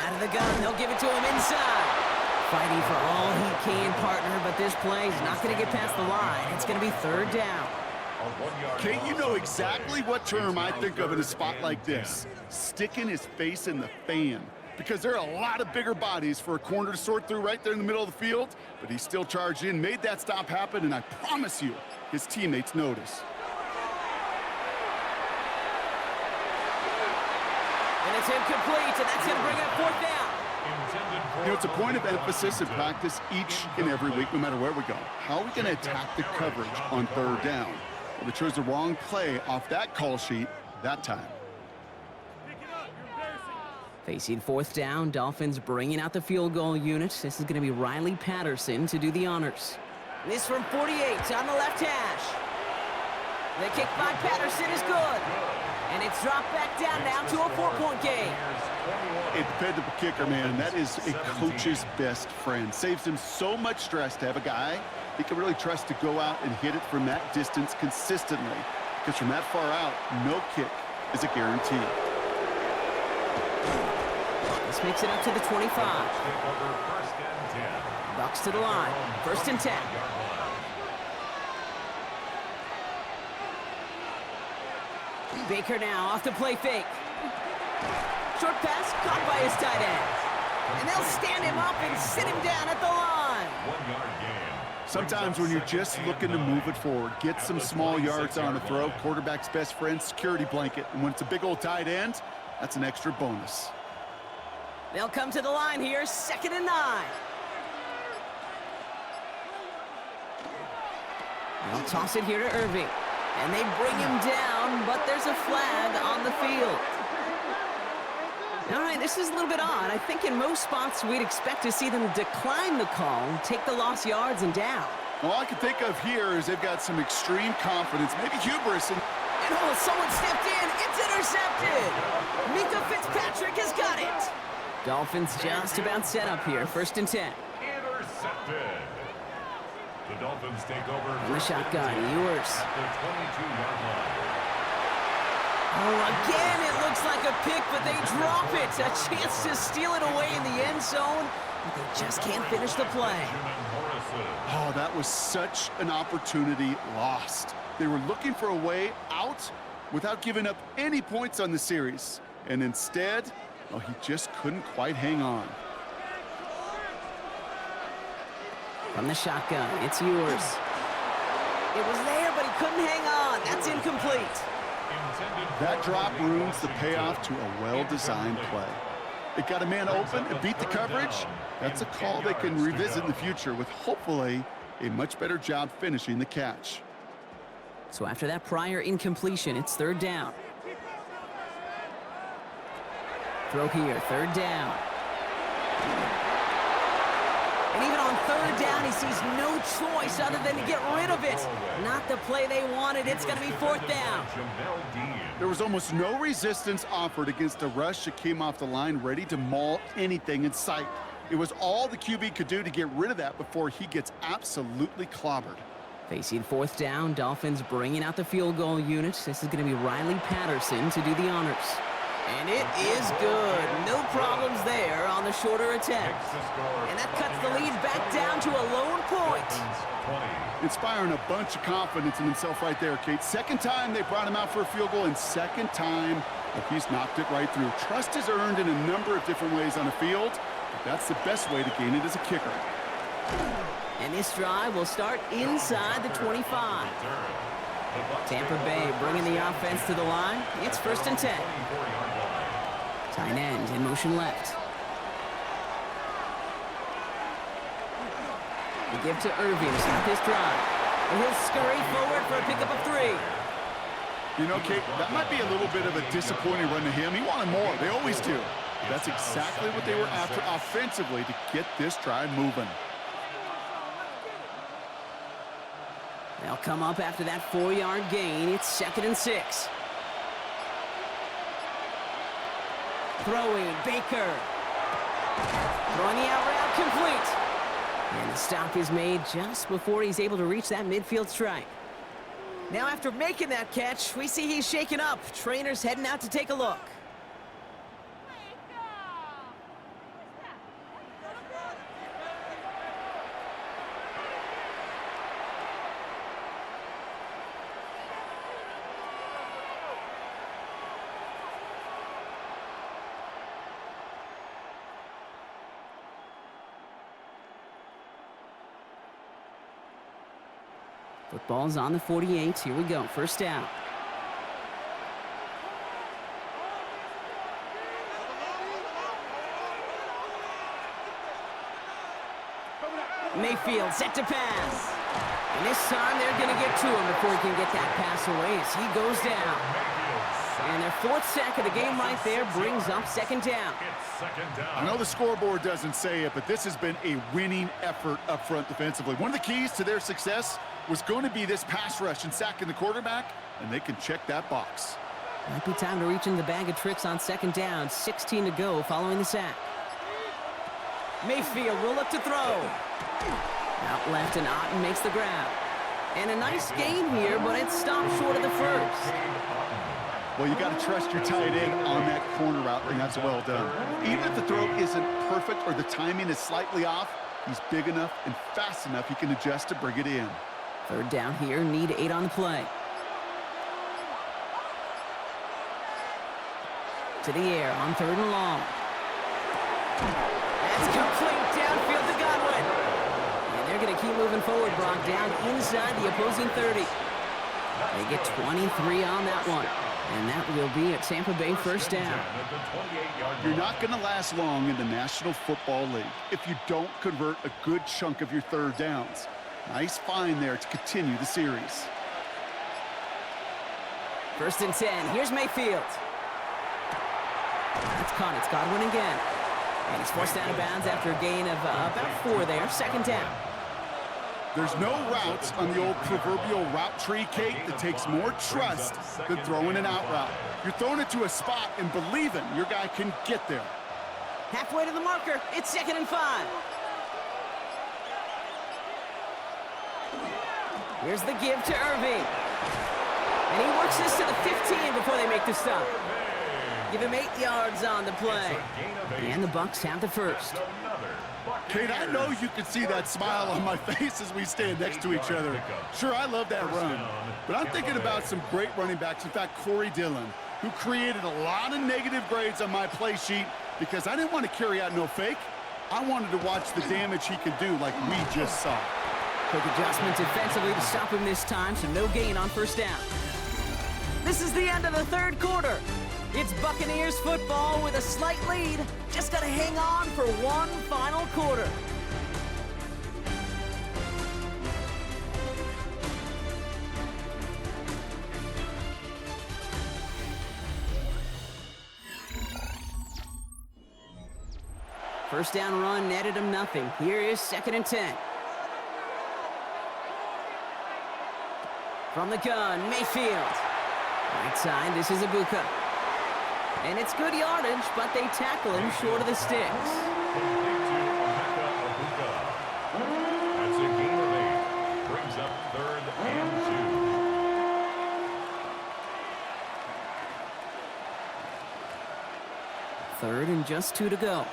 Out of the gun, they'll give it to him inside. Fighting for all he can, partner, but this play is not going to get past the line. It's going to be 3rd down. Kate, you know exactly what term I think of in a spot like this. Sticking his face in the fan. Because there are a lot of bigger bodies for a corner to sort through right there in the middle of the field, but he still charged in, made that stop happen, and I promise you, his teammates notice. And it's incomplete, and that's going to bring up 4th down. You know, it's a point of emphasis in practice each and every week, no matter where we go. How are we going to attack the coverage on 3rd down? Well, they chose the wrong play off that call sheet that time. Facing 4th down, Dolphins bringing out the field goal unit. This is going to be Riley Patterson to do the honors. This from 48 on the left hash. The kick by Patterson is good. And it's dropped back down now to a 4-point game. A dependable kicker, man. That is a coach's best friend. Saves him so much stress to have a guy he can really trust to go out and hit it from that distance consistently. Because from that far out, no kick is a guarantee. This makes it up to the 25. Bucks to the line. 1st and 10. Baker now off the play fake. Short pass caught by his tight end. And they'll stand him up and sit him down at the line. 1 yard gain. Sometimes when you're just looking to move it forward, get some small yards on a throw, quarterback's best friend, security blanket. And when it's a big old tight end, that's an extra bonus. They'll come to the line here, 2nd and 9. They'll toss it here to Irving. And they bring him down, but there's a flag on the field. All right, this is a little bit odd. I think in most spots we'd expect to see them decline the call, take the lost yards and down. All I can think of here is they've got some extreme confidence, maybe hubris. And oh, someone stepped in. It's intercepted. Minka Fitzpatrick has got it. Dolphins just about set up here. 1st and 10. Intercepted. The Dolphins take over On the shotgun, Ewers. at the 22-yard line. Oh, again, it looks like a pick, but they drop it. A chance to steal it away in the end zone, but they just can't finish the play. Oh, that was such an opportunity lost. They were looking for a way out without giving up any points on the series. And instead, oh, he just couldn't quite hang on. From the shotgun, it's Ewers. It was there, but he couldn't hang on. That's incomplete. That drop ruins the payoff to a well-designed play. It got a man open and beat the coverage. That's a call they can revisit in the future with hopefully a much better job finishing the catch. So after that prior incompletion, it's 3rd down. Throw here, 3rd down. And even on 3rd down, he sees no choice other than to get rid of it. Not the play they wanted. It's going to be 4th down. There was almost no resistance offered against a rush that came off the line ready to maul anything in sight. It was all the QB could do to get rid of that before he gets absolutely clobbered. Facing 4th down, Dolphins bringing out the field goal unit. This is going to be Riley Patterson to do the honors. And it is good. No problems there on the shorter attempt. And that cuts the lead back down to a lone point. Inspiring a bunch of confidence in himself right there, Kate. 2nd time they brought him out for a field goal, and 2nd time he's knocked it right through. Trust is earned in a number of different ways on the field, but that's the best way to gain it as a kicker. And this drive will start inside the 25. Tampa Bay bringing the offense to the line. It's 1st and 10. Tight end in motion left. They give to Irving to start this drive. And he'll scurry forward for a pickup of 3. You know, Kate, that might be a little bit of a disappointing run to him. He wanted more. They always do. That's exactly what they were after offensively to get this drive moving. They'll come up after that 4-yard gain. It's 2nd and 6. Throwing, Baker. Throwing the out route, complete. And the stop is made just before he's able to reach that midfield strike. Now after making that catch, we see he's shaken up. Trainer's heading out to take a look. Football's on the 48. Here we go. 1st down. Mayfield set to pass. And this time they're going to get to him before he can get that pass away as he goes down. And their 4th sack of the game right there brings up 2nd down. I know the scoreboard doesn't say it, but this has been a winning effort up front defensively. One of the keys to their success was going to be this pass rush and sacking the quarterback, and they can check that box. Might be time to reach in the bag of tricks on 2nd down. 16 to go following the sack. Mayfield will look to throw. Out left, and Otten makes the grab. And a nice gain here, but it stopped short of the 1st. Well, you got to trust your tight end on that corner route, and that's well done. Even if the throw isn't perfect or the timing is slightly off, he's big enough and fast enough he can adjust to bring it in. 3rd down here, need 8 on the play. To the air on 3rd and long. That's complete downfield to Godwin. And they're going to keep moving forward, Brock, down inside the opposing 30. They get 23 on that one. And that will be a Tampa Bay 1st down. You're not going to last long in the National Football League if you don't convert a good chunk of your 3rd downs. Nice find there to continue the series. 1st and 10. Here's Mayfield. That's caught. It's Godwin again. And he's forced out of bounds after a gain of about 4 there. Second down. There's no routes on the old proverbial route tree, Kate, that takes more trust than throwing an out route. You're throwing it to a spot and believing your guy can get there. Halfway to the marker. It's 2nd and 5. Here's the give to Irving. And he works this to the 15 before they make the stop. Give him 8 yards on the play. And the Bucs have the first. Kate, I know you can see that smile on my face as we stand next to each other. Sure, I love that run, but I'm thinking about some great running backs. In fact, Corey Dillon, who created a lot of negative grades on my play sheet because I didn't want to carry out no fake. I wanted to watch the damage he could do like we just saw. Quick adjustment defensively to stop him this time, so no gain on first down. This is the end of the third quarter. It's Buccaneers football with a slight lead. Just got to hang on for one final quarter. First down run netted him nothing. Here is 2nd and 10. From the gun, Mayfield. Right side, this is Ibuka. And it's good yardage, but they tackle him short of the sticks. That's a gain of 8. Brings up 3rd and 2. 3rd and just 2 to go.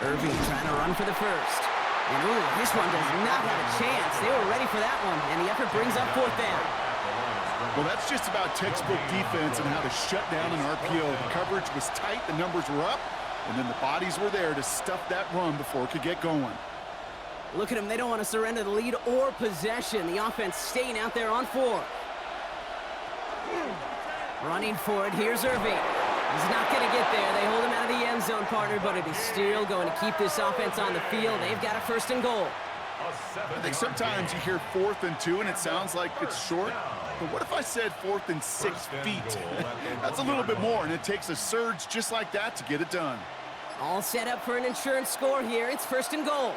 Irving trying to run for the first. And ooh, this one does not have a chance. They were ready for that one, and the effort brings up 4th down. Well, that's just about textbook defense and how to shut down an RPO. The coverage was tight, the numbers were up, and then the bodies were there to stuff that run before it could get going. Look at them. They don't want to surrender the lead or possession. The offense staying out there on 4. Running for it. Here's Irving. He's not going to get there. They hold him out of the end zone, partner, but it is still going to keep this offense on the field. They've got a 1st and goal. I think sometimes you hear 4th and 2, and it sounds like it's short. But what if I said 4th and 6 feet? That's a little bit more, and it takes a surge just like that to get it done. All set up for an insurance score here. It's 1st and goal.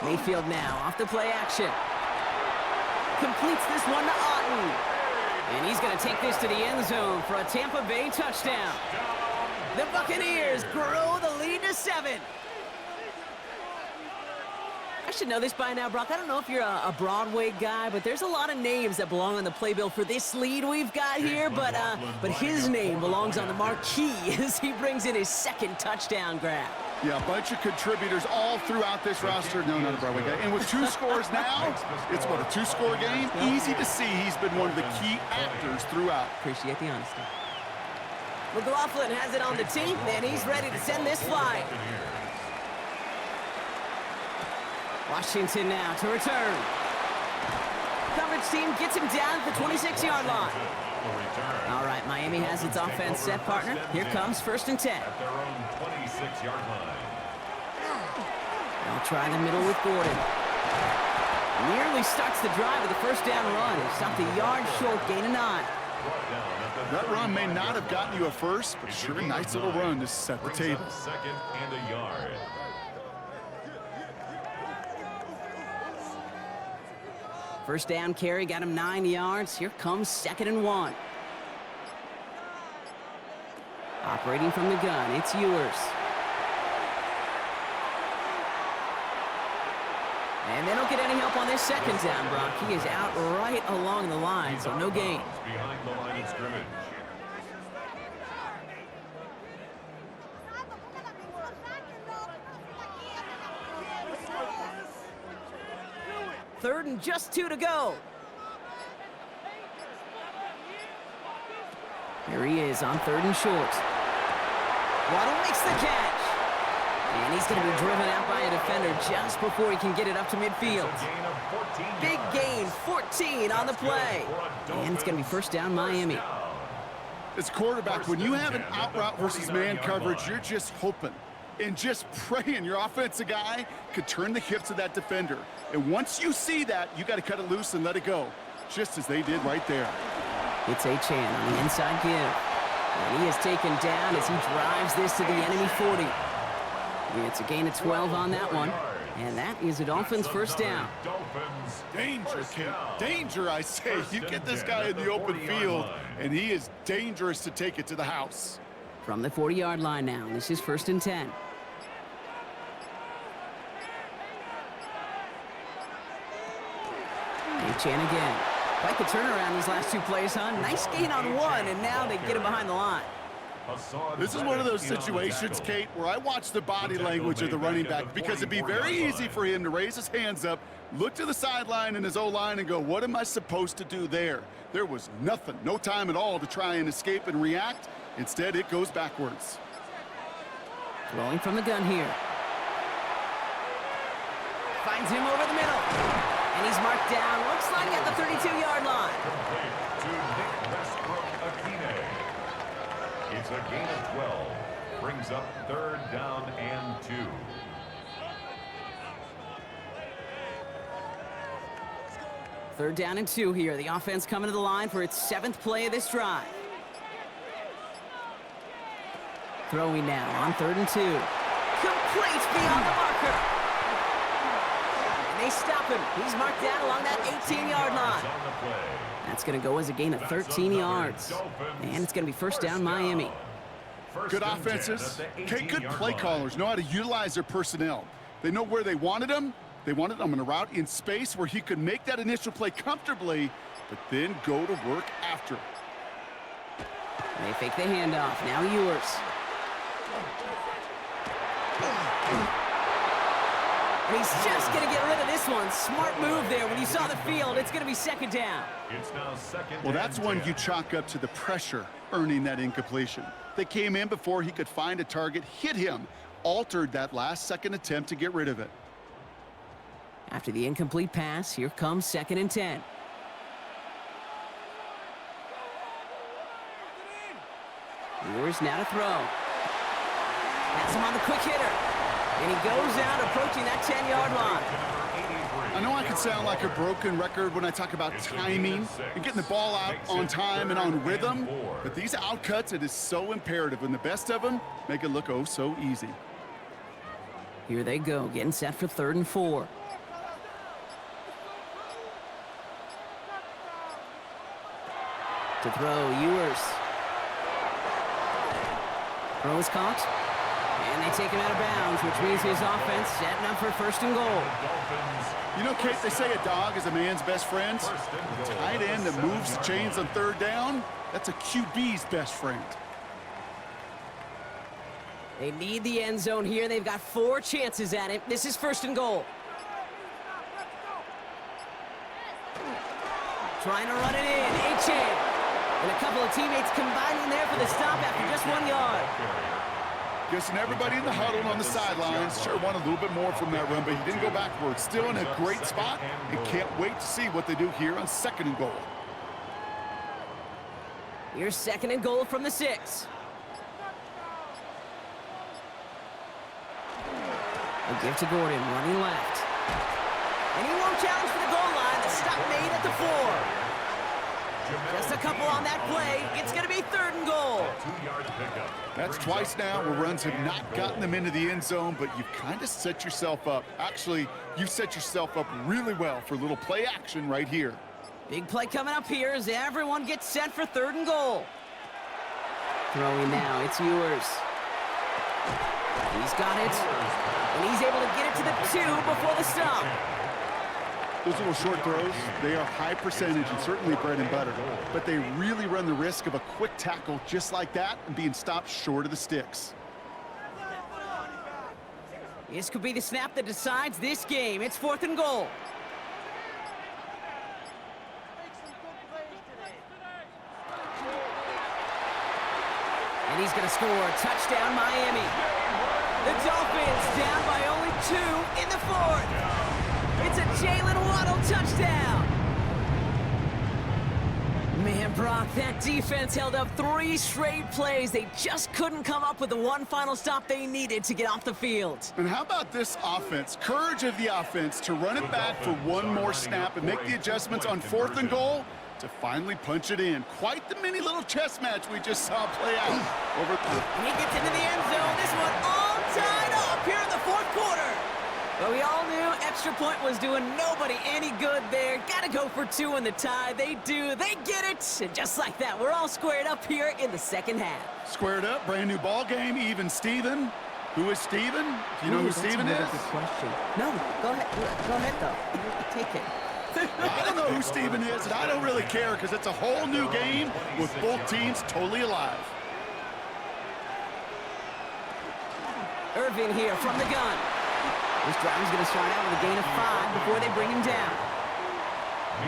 Mayfield now off the play action. Completes this one to Otten. And he's going to take this to the end zone for a Tampa Bay touchdown. The Buccaneers grow the lead to 7. I should know this by now, Brock. I don't know if you're a Broadway guy, but there's a lot of names that belong on the playbill for this lead we've got here. But his name belongs on the marquee as he brings in his 2nd touchdown grab. Yeah, a bunch of contributors all throughout this roster. No, not a Broadway guy. And with 2 scores now, it's what, a 2-score game? Easy to see he's been one of the key actors throughout. Appreciate the honesty. McLaughlin has it on the team, and he's ready to send this flying. Washington now to return. Coverage team gets him down at the 26-yard line. All right, Miami has its offense set, partner. Here comes 1st and 10. At their own 26-yard line. They'll try the middle with Gordon. Nearly starts the drive with the 1st down run. He stopped a yard short, gain of 9. That run may not have gotten you a first, but sure a nice little run to set the table. 2nd and a yard. First down carry got him 9 yards. Here comes 2nd and 1. Operating from the gun, it's Ewers. And they don't get any help on this 2nd down, Brock. He is out right along the line, so no gain. Behind the line of scrimmage. Third and just 2 to go. Here he is on 3rd and short. Waddle makes the catch. And he's going to be driven out by a defender just before he can get it up to midfield. Big gain, 14 on the play. And it's going to be 1st down Miami. As quarterback, when you have an out route versus man coverage, you're just hoping and just praying your offensive guy could turn the hips of that defender. And once you see that, you got to cut it loose and let it go, just as they did right there. It's Achane on the inside give. And he is taken down as he drives this to the enemy 40. It's a gain of 12 on that one. And that is a Dolphins first down. Danger, Kate. Danger, I say. You get this guy in the open field, and he is dangerous to take it to the house. From the 40-yard line now. This is 1st and 10. Achane again. Quite the turnaround these last two plays, huh? Nice gain on one, and now they get him behind the line. This is one of those situations, Kate, where I watch the body language of the running back, because it'd be very easy for him to raise his hands up, look to the sideline and his O-line and go, what am I supposed to do there? There was nothing, no time at all to try and escape and react. Instead, it goes backwards. Throwing from the gun here. Finds him over the middle. And he's marked down, looks like at the 32-yard line. It's a gain of 12. Brings up 3rd down and 2. Third down and 2 here. The offense coming to the line for its 7th play of this drive. Throwing now on 3rd and 2. Complete beyond the marker. And they stop him. He's marked down along that 18-yard line. That's going to go as a gain of 13 yards. And it's going to be 1st down Miami. Good offenses. Okay, good play callers know how to utilize their personnel. They know where they wanted them. They wanted them on a route in space where he could make that initial play comfortably, but then go to work after. They fake the handoff. Now Ewers. And he's just going to get rid of this one. Smart move there. When you saw the field, it's going to be 2nd down. It's now 2nd. Well, that's one you chalk up to the pressure earning that incompletion. They came in before he could find a target, hit him, altered that last-second attempt to get rid of it. After the incomplete pass, here comes 2nd and 10. Ewers now to throw. That's him on the quick hitter. And he goes out approaching that 10-yard line. I know I can sound like a broken record when I talk about timing and getting the ball out on time and on rhythm, but these outcuts, it is so imperative, and the best of them make it look oh so easy. Here they go, getting set for 3rd and 4. To throw, Ewers. Throw is caught. And they take him out of bounds, which means his offense setting up for 1st and goal. You know, Kate, they say a dog is a man's best friend. A tight end that moves the chains on 3rd down, that's a QB's best friend. They need the end zone here. They've got 4 chances at it. This is 1st and goal. Trying to run it in. Achane. And a couple of teammates combining there for the stop after just 1 yard. Guessing everybody in the huddle on the sidelines sure wanted a little bit more from that run, but he didn't go backwards. Still in a great spot, and can't wait to see what they do here on 2nd and goal. Here's 2nd and goal from the 6. A give to Gordon, running left. And he won't challenge for the goal line. The stop made at the 4. Just a couple on that play. It's going to be 3rd and goal. That's twice now where runs have not gotten them into the end zone, but you've kind of set yourself up. Actually, you've set yourself up really well for a little play action right here. Big play coming up here as everyone gets set for 3rd and goal. Throwing now, it's Ewers. He's got it, and he's able to get it to the 2 before the stop. Those little short throws, they are high percentage and certainly bread and butter, but they really run the risk of a quick tackle just like that and being stopped short of the sticks. This could be the snap that decides this game. It's 4th and goal. And he's going to score. Touchdown, Miami. The Dolphins down by only 2 in the 4th. It's a Jalen Waddle touchdown. Man, Brock, that defense held up 3 straight plays. They just couldn't come up with the one final stop they needed to get off the field. And how about this offense? Courage of the offense to run it back for one more snap and make the adjustments on 4th and goal to finally punch it in. Quite the mini little chess match we just saw play out. He gets into the end zone. This one all tied up here in the 4th quarter. But we all knew extra point was doing nobody any good there. Got to go for 2 in the tie. They do. They get it. And just like that, we're all squared up here in the 2nd half. Squared up, brand new ball game, even Steven. Who is Steven? Do you know who Steven is? That's a good question. No, go ahead. Go ahead, though. Take it. I don't know who Steven is, and I don't really care because it's a whole new game with both teams totally alive. Irving here from the gun. This drive's going to start out with a gain of 5 before they bring him down.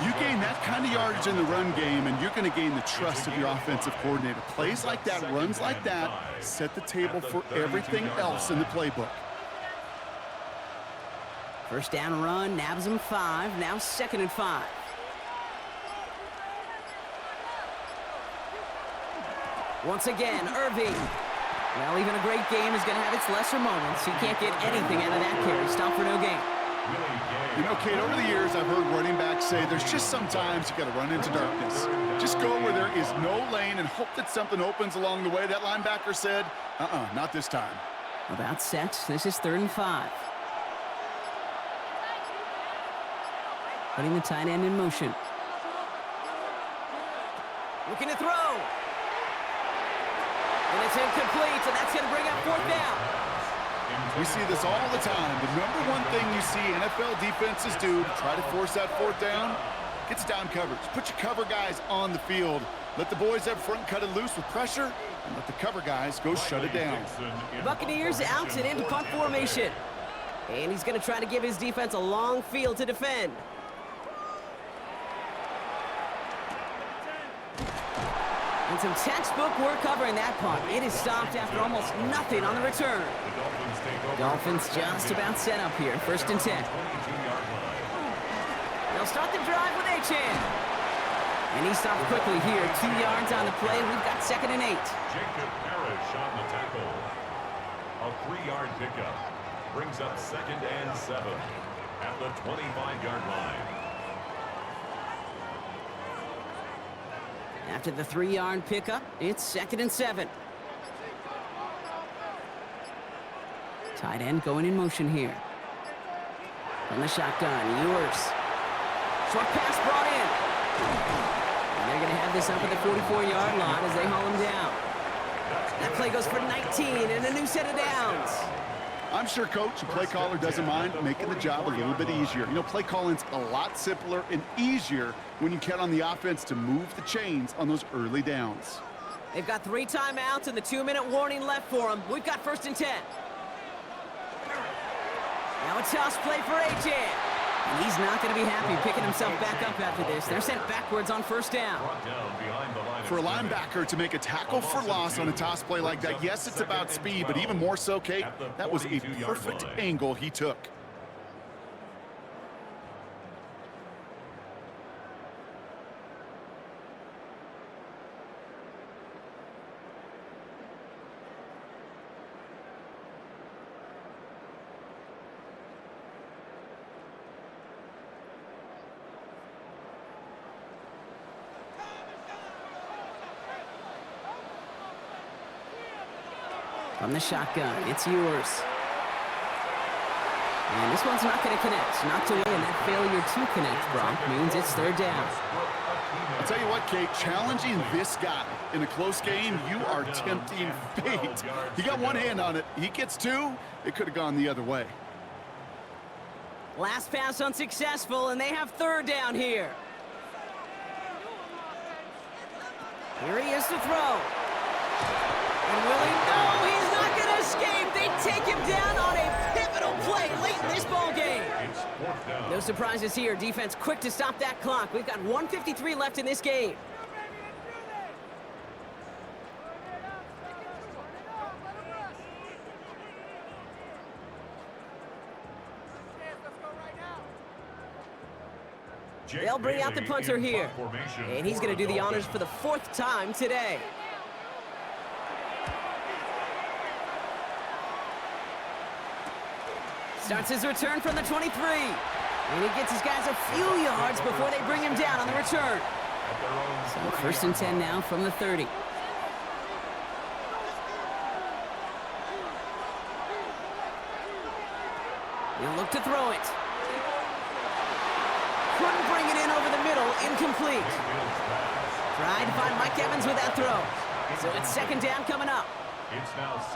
You gain that kind of yardage in the run game, and you're going to gain the trust of your offensive coordinator. Plays like that, runs like that, set the table for everything else in the playbook. First down run, nabs him 5, now 2nd and 5. Once again, Irving. Well, even a great game is going to have its lesser moments. You can't get anything out of that carry. Stop for no gain. You know, Kate, over the years, I've heard running backs say there's just sometimes you got to run into darkness. Just go where there is no lane and hope that something opens along the way. That linebacker said, not this time. About set. This is 3rd and 5. Putting the tight end in motion. Looking to throw. And it's incomplete, and that's going to bring up 4th down. We see this all the time. The number one thing you see NFL defenses do to try to force that 4th down, gets down coverage. Put your cover guys on the field. Let the boys up front cut it loose with pressure, and let the cover guys go shut it down. Buccaneers out and into punt formation. And he's going to try to give his defense a long field to defend. And some textbook work covering that punt. It is stopped after almost nothing on the return. Dolphins just about set up here. 1st and 10. They'll start the drive with Achan. And he stopped quickly here. 2 yards on the play. We've got 2nd and 8. Jacob Parrish on the tackle. A 3-yard pickup. Brings up 2nd and 7 at the 25-yard line. After the 3-yard pickup, it's 2nd and 7. Tight end going in motion here. From the shotgun, Ewers. Short pass brought in. And they're going to have this up at the 44-yard line as they haul him down. That play goes for 19 and a new set of downs. I'm sure coach and play caller doesn't mind making the job a little bit easier. You know, play calling's a lot simpler and easier when you count on the offense to move the chains on those early downs. They've got 3 timeouts and the 2-minute warning left for them. We've got 1st and 10. Now a toss play for AJ. And he's not going to be happy picking himself back up after this. They're sent backwards on 1st down. For a linebacker to make a tackle for loss on a toss play like that, yes, it's about speed, but even more so, Kate, that was a perfect angle he took. From the shotgun, it's Ewers. And this one's not going to connect. Not to win. That failure to connect, Brock, means it's 3rd down. I'll tell you what, Kate, challenging this guy in a close game, you are tempting fate. He got one hand on it. He gets 2. It could have gone the other way. Last pass unsuccessful, and they have 3rd down here. Here he is to throw. And will he? No, he's not going to escape. They take him down on a pivotal play late in this ball game. No surprises here. Defense quick to stop that clock. We've got 1:53 left in this game. They'll bring out the punter here. And he's going to do the honors for the 4th time today. Starts his return from the 23. And he gets his guys a few yards before they bring him down on the return. So 1st and 10 now from the 30. He'll look to throw it. Couldn't bring it in over the middle. Incomplete. Tried to find Mike Evans with that throw. So it's 2nd down coming up.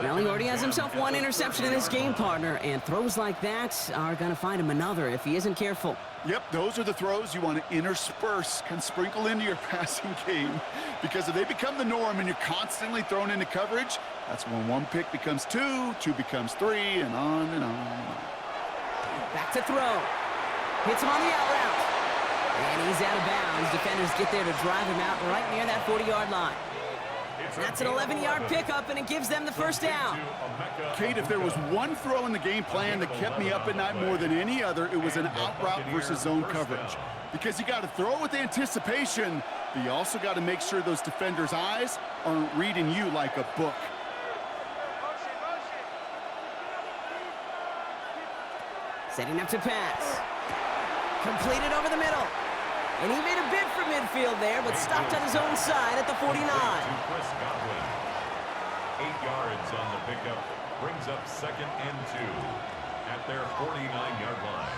Well, he already has himself 1 interception in his game, partner, and throws like that are going to find him another if he isn't careful. Yep, those are the throws you want to intersperse, can sprinkle into your passing game, because if they become the norm and you're constantly thrown into coverage, that's when 1 pick becomes 2, 2 becomes 3, and on and on and on. Back to throw. Hits him on the out route. And he's out of bounds. Defenders get there to drive him out right near that 40-yard line. That's an 11-yard pickup, and it gives them the 1st down. Kate, if there was one throw in the game plan that kept me up at night more than any other, it was an out route versus zone coverage. Because you got to throw with anticipation, but you also got to make sure those defenders' eyes aren't reading you like a book. Setting up to pass. Completed over the middle. And he made a bid for midfield there, but stopped on his own side at the 49. 8 yards on the pickup. Brings up 2nd and 2 at their 49-yard line.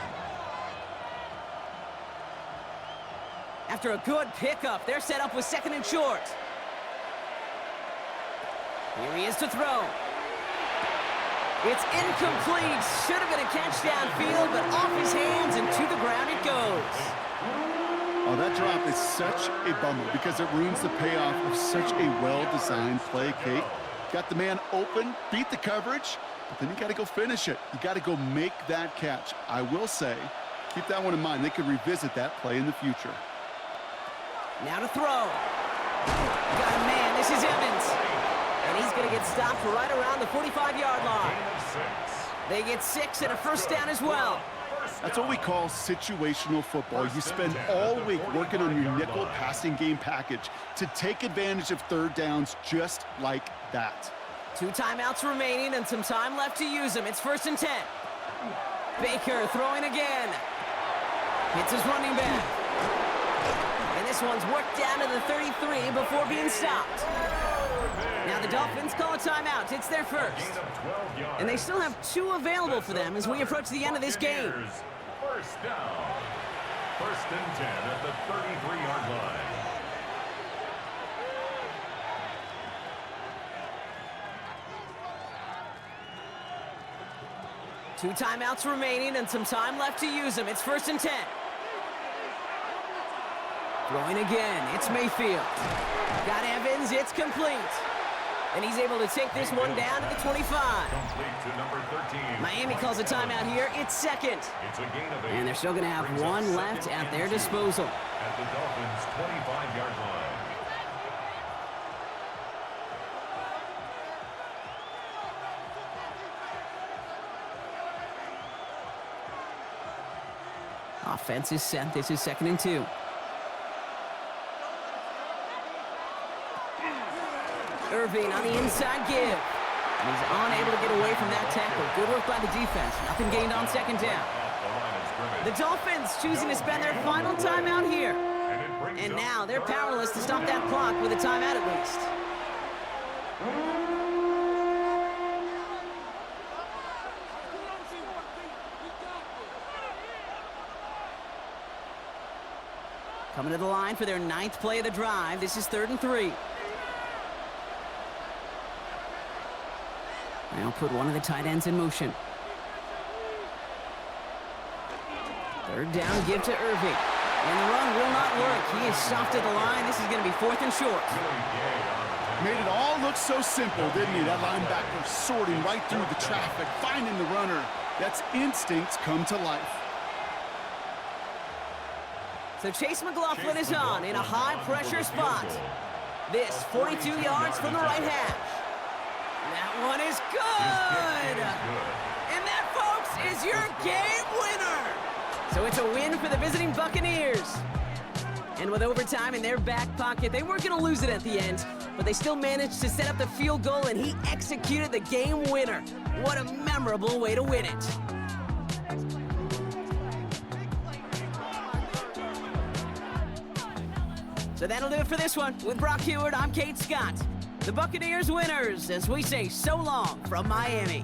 After a good pickup, they're set up with 2nd and short. Here he is to throw. It's incomplete. Should have been a catch downfield, but off his hands and to the ground it goes. Oh, that drop is such a bummer because it ruins the payoff of such a well-designed play, Kate. Got the man open, beat the coverage, but then you got to go finish it. You got to go make that catch. I will say, keep that one in mind. They could revisit that play in the future. Now to throw. Got a man. This is Evans. And he's going to get stopped right around the 45-yard line. They get 6 and a 1st down as well. That's what we call situational football. You spend all week working on your nickel passing game package to take advantage of 3rd downs just like that. 2 timeouts remaining and some time left to use them. It's 1st and 10. Baker throwing again. Hits his running back. And this one's worked down to the 33 before being stopped. Now the Dolphins call a timeout. It's their 1st. And they still have 2 available for them as we approach the end of this game. 1st down. 1st and 10 at the 33-yard line. Two timeouts remaining and some time left to use them. It's 1st and 10. Throwing again. It's Mayfield. Got Evans. It's complete. And he's able to take this one down to the 25. Complete to number 13. Miami calls a timeout here. It's 2nd. It's a gain of 8. And they're still going to have 1 left at their disposal. At the Dolphins' 25-yard line. Offense is set. This is 2nd and 2. Irving on the inside give. And he's unable to get away from that tackle. Good work by the defense. Nothing gained on 2nd down. The Dolphins choosing to spend their final timeout here. And now they're powerless to stop that clock with a timeout at least. Coming to the line for their 9th play of the drive. This is 3rd and 3. They'll put one of the tight ends in motion. 3rd down, give to Irving. And the run will not work. He is stopped at the line. This is going to be 4th and short. Made it all look so simple, didn't he? That linebacker sorting right through the traffic, finding the runner. That's instincts come to life. So Chase McLaughlin is on in a high-pressure spot. This 42 yards from the right hash. That one is good. And that, folks, is your game winner. So it's a win for the visiting Buccaneers. And with overtime in their back pocket, they weren't going to lose it at the end, but they still managed to set up the field goal, and he executed the game winner. What a memorable way to win it. So that'll do it for this one. With Brock Heward, I'm Kate Scott. The Buccaneers winners, as we say so long from Miami.